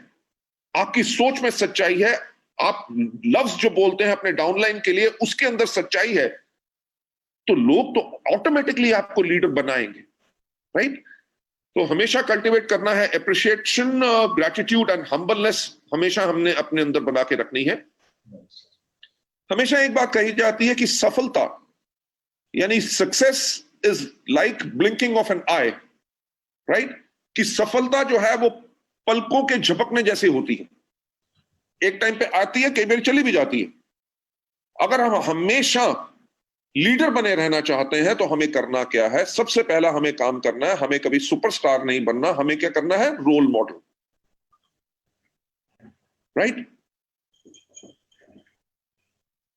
आपकी सोच में सच्चाई है, आप लफ्ज जो बोलते हैं अपने डाउनलाइन के लिए उसके अंदर सच्चाई है, तो लोग तो ऑटोमेटिकली आपको लीडर बनाएंगे। राइट? तो हमेशा कल्टीवेट करना है एप्रिशिएशन, ग्रैटिट्यूड एंड हम्बलनेस, हमेशा हमने अपने अंदर बना के रखनी है। हमेशा एक बात कही जाती है कि सफलता यानी success is like blinking of an eye. Right? कि सफलता जो है वो पलकों के झपकने जैसी होती है, एक टाइम पे आती है, कई बार चली भी जाती है। अगर हम हमेशा लीडर बने रहना चाहते हैं तो हमें करना क्या है? सबसे पहला हमें काम करना है, हमें कभी सुपरस्टार नहीं बनना, हमें क्या करना है? Role model. राइट?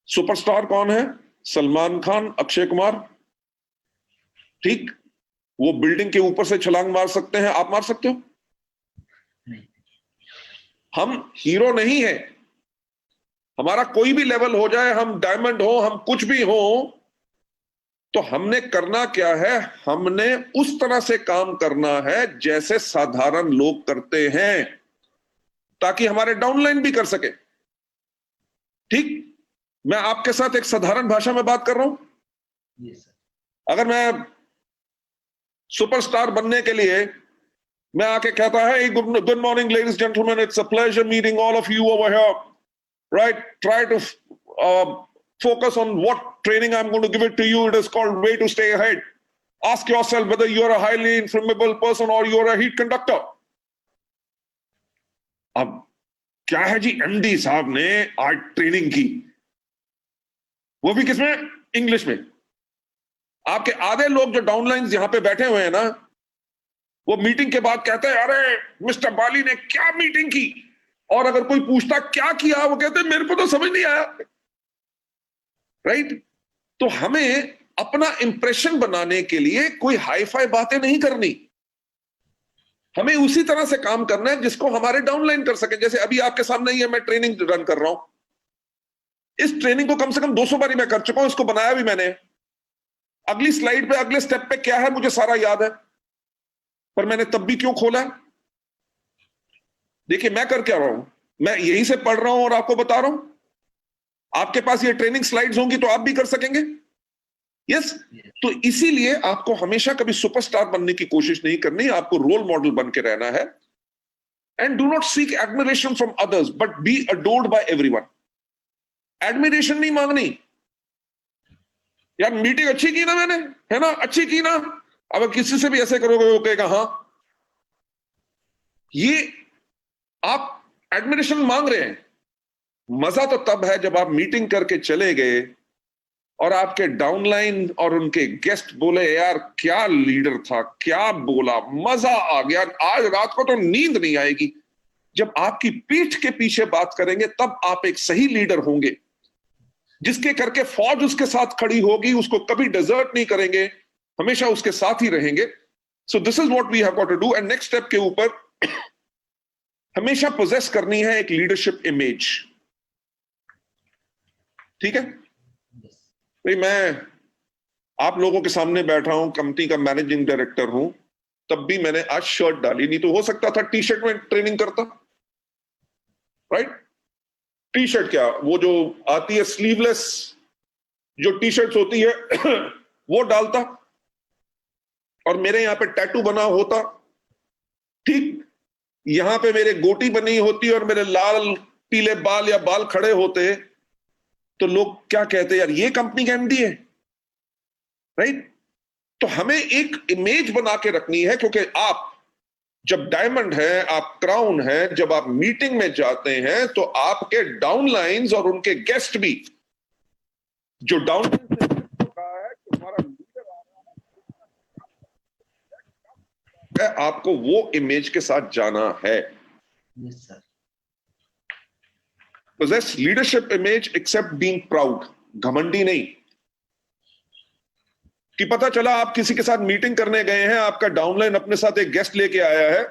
सुपरस्टार कौन है? सलमान खान, अक्षय कुमार। ठीक? वो बिल्डिंग के ऊपर से छलांग मार सकते हैं, आप मार सकते हो? हम हीरो नहीं है, हमारा कोई भी लेवल हो जाए, हम डायमंड हो, हम कुछ भी हो, तो हमने करना क्या है? हमने उस तरह से काम करना है जैसे साधारण लोग करते हैं, ताकि हमारे डाउनलाइन भी कर सके। ठीक? मैं आपके साथ एक साधारण भाषा में बात कर रहा हूं। Yes, sir. अगर मैं सुपरस्टार बनने के लिए मैं आके कहता है good morning ladies gentlemen, it's a pleasure meeting all of you over here, right? Try to focus on what training I'm going to give it to you. It is called way to stay ahead. Ask yourself whether you're a highly inflammable person or you're a heat conductor. अब क्या है जी, MD साहब ने आज training की, वो भी किसमें? इंग्लिश में। आपके आधे लोग जो डाउनलाइंस यहां पे बैठे हुए हैं ना, वो मीटिंग के बाद कहते हैं अरे मिस्टर बाली ने क्या मीटिंग की, और अगर कोई पूछता क्या किया, वो कहते हैं मेरे को तो समझ नहीं आया। राइट? तो हमें अपना इंप्रेशन बनाने के लिए कोई हाई फाई बातें नहीं करनी, हमें उसी तरह से काम करना है जिसको हमारे डाउनलाइन कर सके। जैसे अभी आपके सामने ही है, मैं ट्रेनिंग रन कर रहा हूं, इस ट्रेनिंग को कम से कम 200 बारी मैं कर चुका हूं, इसको बनाया भी मैंने। अगली स्लाइड पे अगले स्टेप पे क्या है मुझे सारा याद है, पर मैंने तब भी क्यों खोला? देखिए मैं कर क्या रहा हूं, मैं यहीं से पढ़ रहा हूं और आपको बता रहा हूं। आपके पास ये ट्रेनिंग स्लाइड्स होंगी तो आप भी कर सकेंगे। यस? तो इसीलिए आपको हमेशा कभी सुपरस्टार बनने की कोशिश नहीं करनी, आपको रोल मॉडल बन के रहना है। And do not seek admiration from others, but be adored by everyone. Admiration नहीं मांगनी। यार मीटिंग अच्छी की ना मैंने, है ना, अच्छी की ना। अब किसी से भी ऐसे करोगे वो कहेगा हाँ। ये आप एडमिरेशन मांग रहे हैं। मजा तो तब है जब आप मीटिंग करके चले गए और आपके डाउनलाइन और उनके गेस्ट बोले यार क्या लीडर था, क्या बोला, मजा आ गया, आज रात को तो नींद नहीं आएगी। जब आपकी पीठ के पीछे बात करेंगे तब आप एक सही लीडर होंगे, जिसके करके फौज उसके साथ खड़ी होगी, उसको कभी डिजर्ट नहीं करेंगे, हमेशा उसके साथ ही रहेंगे। So this is what we have got to do. And next step के ऊपर हमेशा पोजेस करनी है एक लीडरशिप इमेज। ठीक है भाई, मैं आप लोगों के सामने बैठा हूं, कंपनी का मैनेजिंग डायरेक्टर हूं, तब भी मैंने आज शर्ट डाली, नहीं तो हो सकता था टी शर्ट में ट्रेनिंग करता, राइट। टी शर्ट क्या, वो जो आती है स्लीवलेस जो टी शर्ट होती है वो डालता, और मेरे यहां पे टैटू बना होता, ठीक यहां पे मेरे गोटी बनी होती और मेरे लाल पीले बाल या बाल खड़े होते, तो लोग क्या कहते, यार ये कंपनी का एमडी है, राइट। तो हमें एक इमेज बना के रखनी है, क्योंकि आप जब डायमंड है, आप क्राउन है, जब आप मीटिंग में जाते हैं तो आपके डाउनलाइंस और उनके गेस्ट भी, जो डाउनलाइन से रहा है कि हमारा लीडर आ रहा है, आपको वो इमेज के साथ जाना है। Yes, sir. Possess leadership image except being proud, घमंडी नहीं। कि पता चला आप किसी के साथ मीटिंग करने गए हैं, आपका डाउनलाइन अपने साथ एक गेस्ट लेके आया है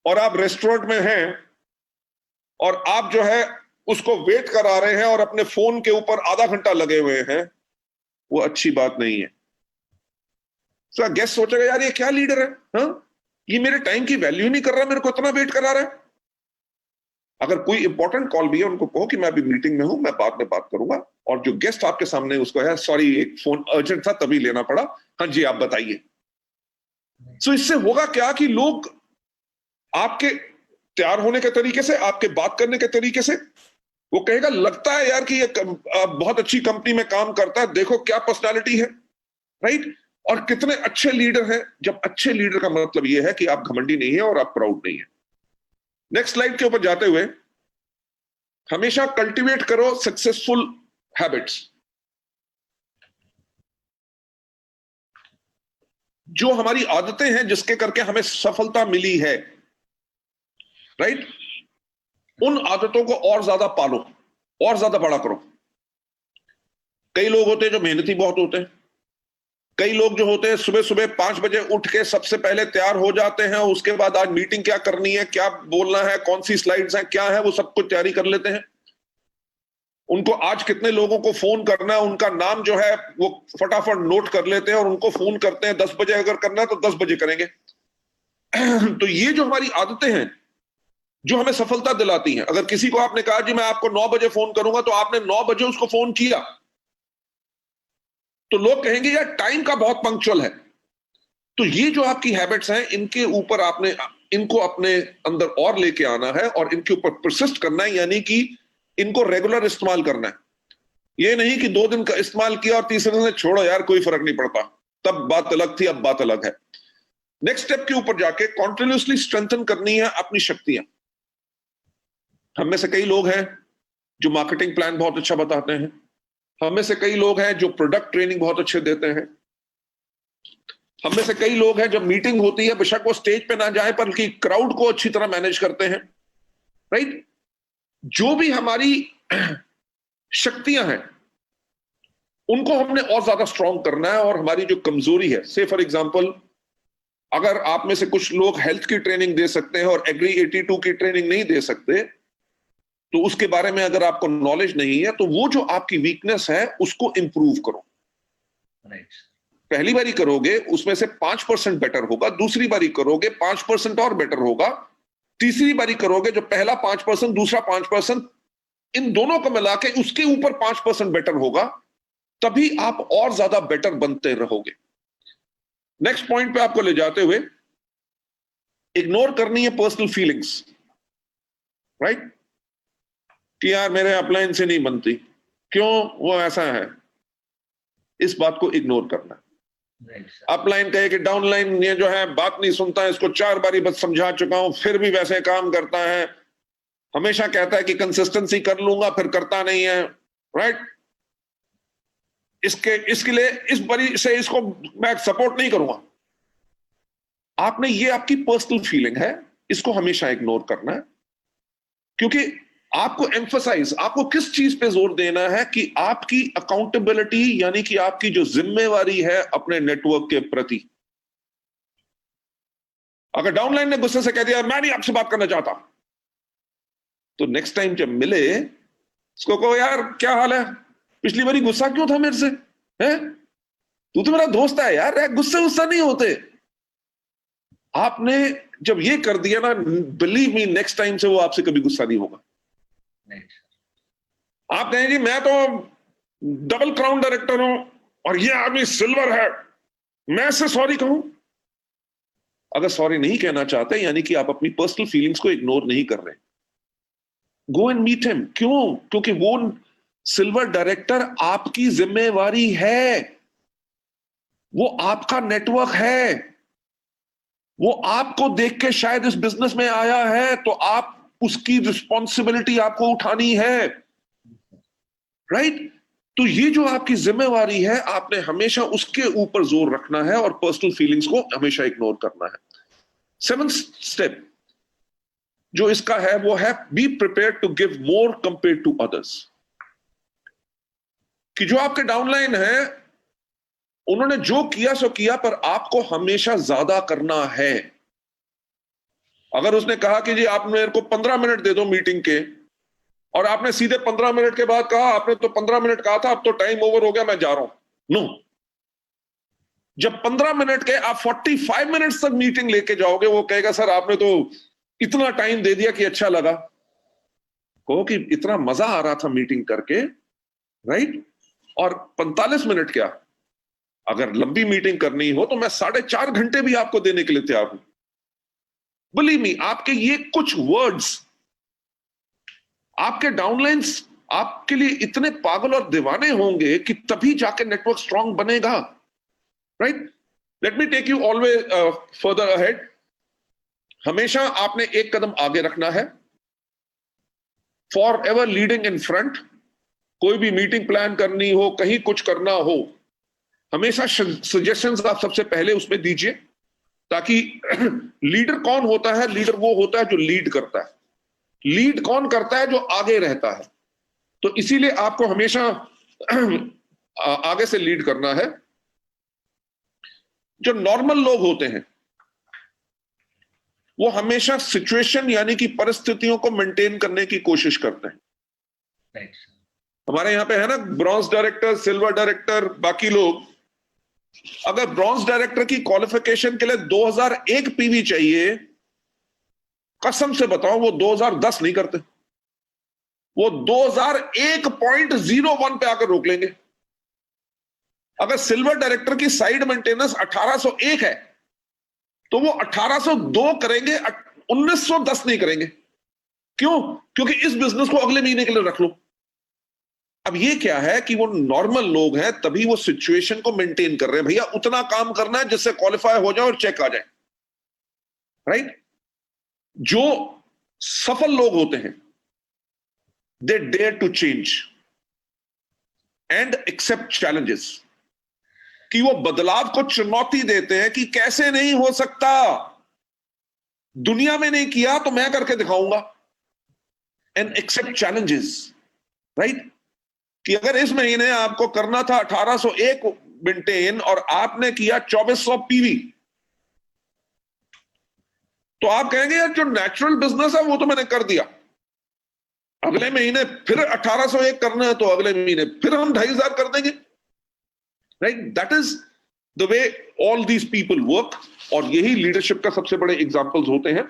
और आप रेस्टोरेंट में हैं और आप जो है उसको वेट करा रहे हैं और अपने फोन के ऊपर आधा घंटा लगे हुए हैं, वो अच्छी बात नहीं है। तो गेस्ट सोचेगा यार ये क्या लीडर है, हाँ? ये मेरे टाइम की वैल्यू नहीं कर रहा, मेरे को इतना वेट करा रहा है। अगर कोई इंपॉर्टेंट कॉल भी है, उनको कहो कि मैं अभी मीटिंग में हूं, मैं बाद में बात करूंगा, और जो गेस्ट आपके सामने उसको है सॉरी एक फोन अर्जेंट था तभी लेना पड़ा, हाँ जी आप बताइए। सो इससे होगा क्या कि लोग आपके तैयार होने के तरीके से, आपके बात करने के तरीके से, वो कहेगा लगता है यार कि ये बहुत अच्छी कंपनी में काम करता है, देखो क्या पर्सनालिटी है, राइट। और कितने अच्छे लीडर हैं। जब अच्छे लीडर का मतलब यह है कि आप घमंडी नहीं है और आप प्राउड नहीं है। नेक्स्ट स्लाइड के ऊपर जाते हुए, हमेशा कल्टीवेट करो सक्सेसफुल हैबिट्स। जो हमारी आदतें हैं जिसके करके हमें सफलता मिली है, राइट, उन आदतों को और ज्यादा पालो और ज्यादा बड़ा करो। कई लोग होते हैं जो मेहनती बहुत होते हैं, कई लोग जो होते हैं सुबह सुबह 5 बजे उठ के सबसे पहले तैयार हो जाते हैं, उसके बाद आज मीटिंग क्या करनी है, क्या बोलना है, कौन सी स्लाइड्स हैं, क्या है, वो सब कुछ तैयारी कर लेते हैं। उनको आज कितने लोगों को फोन करना है, उनका नाम जो है वो फटाफट नोट कर लेते हैं और उनको फोन करते हैं। 10 बजे अगर करना है तो 10 बजे करेंगे। तो ये जो हमारी आदतें हैं जो हमें सफलता दिलाती हैं। अगर किसी को आपने कहा जी मैं आपको 9 बजे फोन करूंगा, तो आपने 9 बजे उसको फोन किया, तो लोग कहेंगे यार टाइम का बहुत पंक्चुअल है। तो ये जो आपकी हैबिट्स हैं, इनके ऊपर आपने इनको अपने अंदर और लेके आना है और इनके ऊपर परसिस्ट करना है, यानी कि इनको रेगुलर इस्तेमाल करना है। ये नहीं कि 2 दिन का इस्तेमाल किया और तीसरे दिन से छोड़ो यार कोई फर्क नहीं पड़ता, तब बात अलग थी, अब बात अलग है। नेक्स्ट स्टेप के ऊपर जाके कॉन्टिन्यूसली स्ट्रेंथन करनी है अपनी शक्तियां। हम में से कई लोग हैं जो मार्केटिंग प्लान बहुत अच्छा बताते हैं, हम में से कई लोग हैं जो प्रोडक्ट ट्रेनिंग बहुत अच्छे देते हैं, हम में से कई लोग हैं जब मीटिंग होती है बेशक वो स्टेज पे ना जाए बल्कि क्राउड को अच्छी तरह मैनेज करते हैं, राइट। जो भी हमारी शक्तियां हैं उनको हमने और ज्यादा स्ट्रॉन्ग करना है, और हमारी जो कमजोरी है, से फॉर एग्जांपल अगर आप में से कुछ लोग हेल्थ की ट्रेनिंग दे सकते हैं और एग्री 82 की ट्रेनिंग नहीं दे सकते, तो उसके बारे में अगर आपको नॉलेज नहीं है तो वो जो आपकी वीकनेस है उसको इंप्रूव करो। Right. पहली बारी करोगे उसमें से 5% बेटर होगा, दूसरी बारी करोगे 5% और बेटर होगा, तीसरी बारी करोगे जो पहला 5% दूसरा 5%, इन दोनों को मिला के उसके ऊपर 5% बेटर होगा, तभी आप और ज्यादा बेटर बनते रहोगे। नेक्स्ट पॉइंट पे आपको ले जाते हुए, इग्नोर करनी है पर्सनल फीलिंग्स, राइट? कि यार मेरे अपलाइन से नहीं बनती, क्यों, वो ऐसा है, इस बात को इग्नोर करना। राइट सर, अपलाइन कहे कि डाउनलाइन ये जो है बात नहीं सुनता है, इसको 4 बारी बस समझा चुका हूं फिर भी वैसे काम करता है, हमेशा कहता है कि कंसिस्टेंसी कर लूंगा फिर करता नहीं है, राइट? इसके लिए इस बारी से इसको मैं सपोर्ट नहीं करूंगा। आपने, ये आपकी पर्सनल फीलिंग है, इसको हमेशा इग्नोर करना है, क्योंकि आपको एम्फसाइज, आपको किस चीज पे जोर देना है कि आपकी अकाउंटेबिलिटी, यानी कि आपकी जो जिम्मेवारी है अपने नेटवर्क के प्रति। अगर डाउनलाइन ने गुस्से से कह दिया मैं नहीं आपसे बात करना चाहता, तो नेक्स्ट टाइम जब मिले उसको कहो यार क्या हाल है, पिछली बारी गुस्सा क्यों था मेरे से, है? तू तो मेरा दोस्त है यार, गुस्से गुस्सा नहीं होते। आपने जब ये कर दिया ना, बिलीव मी, नेक्स्ट टाइम से वो आपसे कभी गुस्सा नहीं होगा। राइट सर, आप कहें जी मैं तो डबल क्राउन डायरेक्टर हूं और ये आदमी सिल्वर है, मैं इससे सॉरी कहूं? अगर सॉरी नहीं कहना चाहते, यानी कि आप अपनी पर्सनल फीलिंग्स को इग्नोर नहीं कर रहे। Go and meet him. क्यों? क्योंकि वो सिल्वर डायरेक्टर आपकी जिम्मेवारी है, वो आपका नेटवर्क है, वो आपको देख के शायद इस बिजनेस में आया है, तो आप उसकी रिस्पॉन्सिबिलिटी आपको उठानी है, राइट? तो ये जो आपकी जिम्मेवारी है, आपने हमेशा उसके ऊपर जोर रखना है और पर्सनल फीलिंग्स को हमेशा इग्नोर करना है। 7th स्टेप जो इसका है वो है be prepare to give more compare to others. कि जो आपके डाउनलाइन है, उन्होंने जो किया सो किया, पर आपको हमेशा ज्यादा करना है। अगर उसने कहा कि जी आप मेरे को 15 मिनट दे दो मीटिंग के, और आपने सीधे 15 मिनट के बाद कहा आपने तो 15 मिनट कहा था, अब तो टाइम ओवर हो गया, मैं जा रहा हूं, नो। जब 15 मिनट के आप 45 मिनट्स तक मीटिंग लेके जाओगे, वो कहेगा सर आपने तो इतना टाइम दे दिया कि अच्छा लगा। कहो कि इतना मजा आ रहा था मीटिंग करके, राइट? और 45 मिनट क्या, अगर लंबी मीटिंग करनी हो तो मैं 4.5 घंटे भी आपको देने के लिए तैयार हूं। बिलीव मी, आपके ये कुछ वर्ड्स, आपके डाउनलाइंस आपके लिए इतने पागल और दीवाने होंगे कि तभी जाके नेटवर्क स्ट्रांग बनेगा, right? Let me take you always further ahead. हमेशा आपने एक कदम आगे रखना है, for ever leading in front. कोई भी मीटिंग प्लान करनी हो, कहीं कुछ करना हो, हमेशा सजेशंस आप सबसे पहले उसमें दीजिए, ताकि लीडर कौन होता है? लीडर वो होता है जो लीड करता है। लीड कौन करता है? जो आगे रहता है। तो इसीलिए आपको हमेशा आगे से लीड करना है। जो नॉर्मल लोग होते हैं वो हमेशा सिचुएशन, यानी कि परिस्थितियों को मेंटेन करने की कोशिश करते हैं। राइट सर, हमारे यहां पे है ना ब्रॉन्ज डायरेक्टर, सिल्वर डायरेक्टर, बाकी लोग। अगर ब्रॉन्ज डायरेक्टर की क्वालिफिकेशन के लिए 2001 पीवी चाहिए, कसम से बताओ वो 2010 नहीं करते, वो 2001.01 पे आकर रोक लेंगे। अगर सिल्वर डायरेक्टर की साइड मेंटेनेंस 1801 है तो वो 1802 करेंगे, 1910 नहीं करेंगे। क्यों? क्योंकि इस बिजनेस को अगले महीने के लिए रख लो। अब ये क्या है कि वो नॉर्मल लोग हैं, तभी वो सिचुएशन को मेंटेन कर रहे हैं। भैया उतना काम करना है जिससे क्वालिफाई हो जाए और चेक आ जाए, राइट? जो सफल लोग होते हैं, they dare to change and accept challenges. कि वो बदलाव को चुनौती देते हैं कि कैसे नहीं हो सकता, दुनिया में नहीं किया तो मैं करके दिखाऊंगा। And accept challenges, right? कि अगर इस महीने आपको करना था 1801 मेंटेन और आपने किया 2400 पीवी, तो आप कहेंगे यार जो नेचुरल बिजनेस है वो तो मैंने कर दिया, अगले महीने फिर 1801 करना है तो अगले महीने फिर हम 2500 कर देंगे, right? That is the way all these people work, और यही लीडरशिप का सबसे बड़े एग्जांपल्स होते हैं।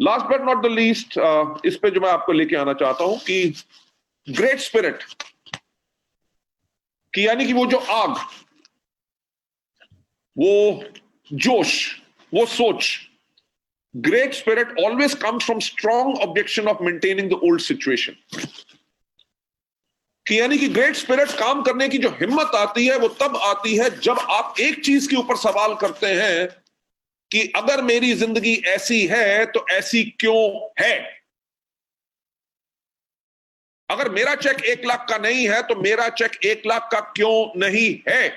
Last but not the least, इस पे जो मैं आपको लेके आना चाहता हूं कि ग्रेट स्पिरिट, कि यानी कि वो जो आग, वो जोश, वो सोच, Great spirit always comes from strong objection of maintaining the old situation. कि यानी कि ग्रेट स्पिरिट काम करने की जो हिम्मत आती है वो तब आती है जब आप एक चीज के ऊपर सवाल करते हैं कि अगर मेरी जिंदगी ऐसी है तो ऐसी क्यों है। अगर मेरा चेक 1 लाख का नहीं है तो मेरा चेक 1 लाख का क्यों नहीं है।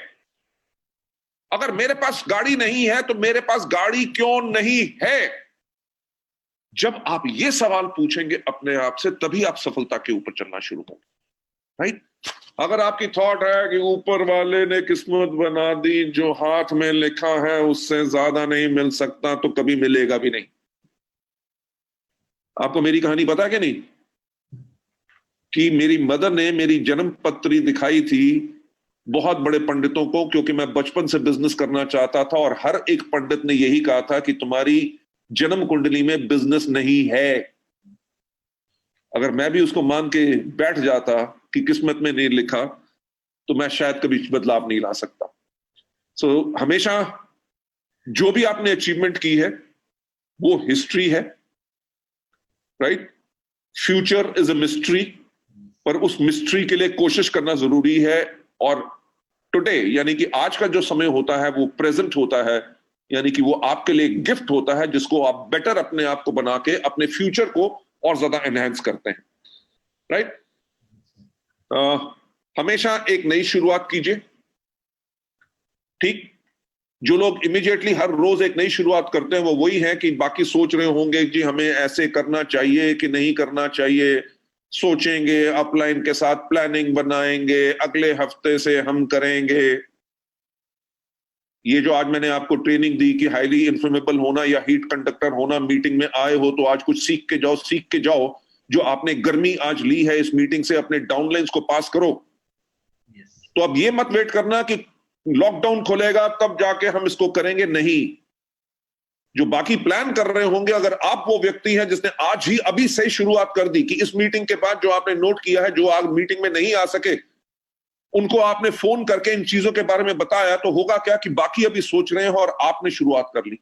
अगर मेरे पास गाड़ी नहीं है तो मेरे पास गाड़ी क्यों नहीं है। जब आप ये सवाल पूछेंगे अपने आप से तभी आप सफलता के ऊपर चलना शुरू होंगे, राइट। अगर आपकी थॉट है कि ऊपर वाले ने किस्मत बना दी, जो हाथ में लिखा है उससे ज्यादा नहीं मिल सकता, तो कभी मिलेगा भी नहीं। आपको मेरी कहानी पता है कि नहीं, कि मेरी मदर ने मेरी जन्म पत्री दिखाई थी बहुत बड़े पंडितों को, क्योंकि मैं बचपन से बिजनेस करना चाहता था और हर एक पंडित ने यही कहा था कि तुम्हारी जन्म कुंडली में बिजनेस नहीं है। अगर मैं भी उसको मान के बैठ जाता कि किस्मत में नहीं लिखा तो मैं शायद कभी बदलाव नहीं ला सकता। सो हमेशा जो भी आपने अचीवमेंट की है वो हिस्ट्री है, right. Future is a mystery, पर उस मिस्ट्री के लिए कोशिश करना जरूरी है। और टुडे यानी कि आज का जो समय होता है वो प्रेजेंट होता है, यानी कि वो आपके लिए गिफ्ट होता है जिसको आप बेटर अपने आप को बना के अपने फ्यूचर को और ज्यादा एनहांस करते हैं, राइट। हमेशा एक नई शुरुआत कीजिए, ठीक। जो लोग इमीडिएटली हर रोज एक नई शुरुआत करते हैं वो वही है कि बाकी सोच रहे होंगे जी हमें ऐसे करना चाहिए कि नहीं करना चाहिए, सोचेंगे, अपलाइन के साथ प्लानिंग बनाएंगे, अगले हफ्ते से हम करेंगे। ये जो आज मैंने आपको ट्रेनिंग दी कि हाईली इन्फ्लेमेबल होना या हीट कंडक्टर होना, मीटिंग में आए हो तो आज कुछ सीख के जाओ। जो आपने गर्मी आज ली है इस मीटिंग से, अपने डाउनलाइंस को पास करो। तो अब ये मत वेट करना कि लॉकडाउन खोलेगा तब जाके हम इसको करेंगे, नहीं। जो बाकी प्लान कर रहे होंगे, अगर आप वो व्यक्ति हैं जिसने आज ही अभी से शुरुआत कर दी कि इस मीटिंग के बाद जो आपने नोट किया है, जो आज मीटिंग में नहीं आ सके उनको आपने फोन करके इन चीजों के बारे में बताया, तो होगा क्या कि बाकी अभी सोच रहे हैं और आपने शुरुआत कर ली।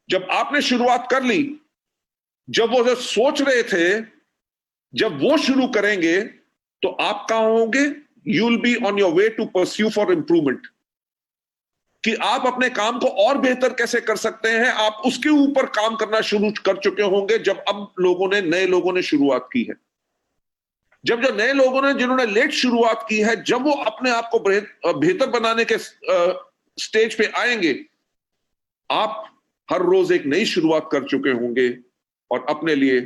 जब आपने शुरुआत कर ली, जब वो जो सोच रहे थे जब वो शुरू करेंगे तो आप कहां होंगे? You will be on your way to pursue for improvement, कि आप अपने काम को और बेहतर कैसे कर सकते हैं, आप उसके ऊपर काम करना शुरू कर चुके होंगे। जब अब नए लोगों ने शुरुआत की है, जब जो नए लोगों ने जिन्होंने लेट शुरुआत की है, जब वो अपने आप को बेहतर बनाने के स्टेज पे आएंगे, आप हर रोज एक नई शुरुआत कर चुके होंगे और अपने लिए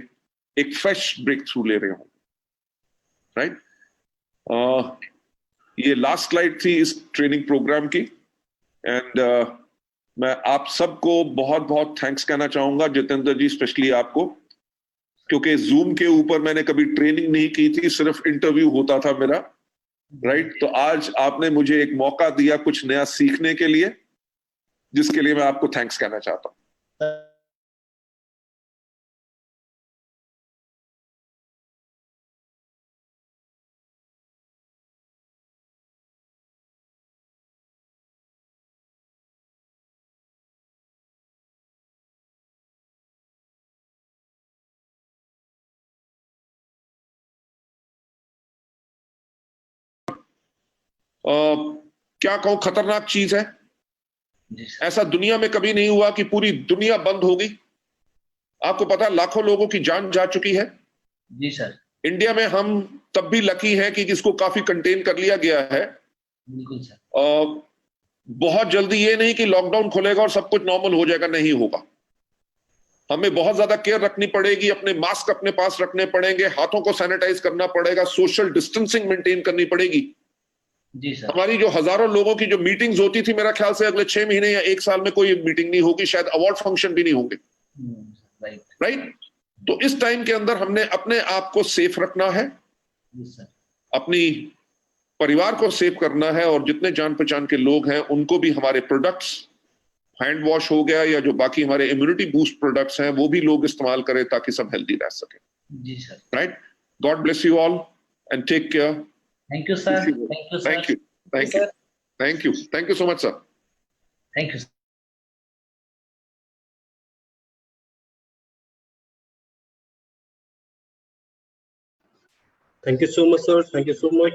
एक फ्रेश ब्रेक थ्रू ले रहे होंगे, राइट। ये लास्ट स्लाइड थी इस ट्रेनिंग प्रोग्राम की, एंड मैं आप सबको बहुत बहुत थैंक्स कहना चाहूंगा, जितेंद्र जी स्पेशली आपको, क्योंकि जूम के ऊपर मैंने कभी ट्रेनिंग नहीं की थी, सिर्फ इंटरव्यू होता था मेरा, राइट। तो आज आपने मुझे एक मौका दिया कुछ नया सीखने के लिए, जिसके लिए मैं आपको थैंक्स कहना चाहता हूं। क्या कहूं, खतरनाक चीज है। ऐसा दुनिया में कभी नहीं हुआ कि पूरी दुनिया बंद हो गई। आपको पता है लाखों लोगों की जान जा चुकी है। जी सर। इंडिया में हम तब भी लकी हैं कि इसको काफी कंटेन कर लिया गया है। बिल्कुल सर। बहुत जल्दी ये नहीं कि लॉकडाउन खुलेगा और सब कुछ नॉर्मल हो जाएगा, नहीं होगा। हमें बहुत ज्यादा केयर रखनी पड़ेगी, अपने मास्क अपने पास रखने पड़ेंगे, हाथों को सैनिटाइज करना पड़ेगा, सोशल डिस्टेंसिंग मेंटेन करनी पड़ेगी। जी सर। हमारी जो हजारों लोगों की जो मीटिंग्स होती थी, मेरा ख्याल से अगले 6 महीने या 1 साल में कोई मीटिंग नहीं होगी, शायद अवार्ड फंक्शन भी नहीं होंगे, राइट। तो इस टाइम के अंदर हमने अपने आप को सेफ रखना है, अपनी परिवार को सेफ करना है, और जितने जान पहचान के लोग हैं उनको भी हमारे प्रोडक्ट्स, हैंड वॉश हो गया या जो बाकी हमारे इम्यूनिटी बूस्ट प्रोडक्ट्स हैं वो भी लोग इस्तेमाल करें ताकि सब हेल्दी रह सके। जी sir. Right. God bless you all and take care. Thank you sir. Thank you sir. Thank you, thank you, thank you, thank you so much sir. Thank you. Thank you so much, sir. Thank you so much.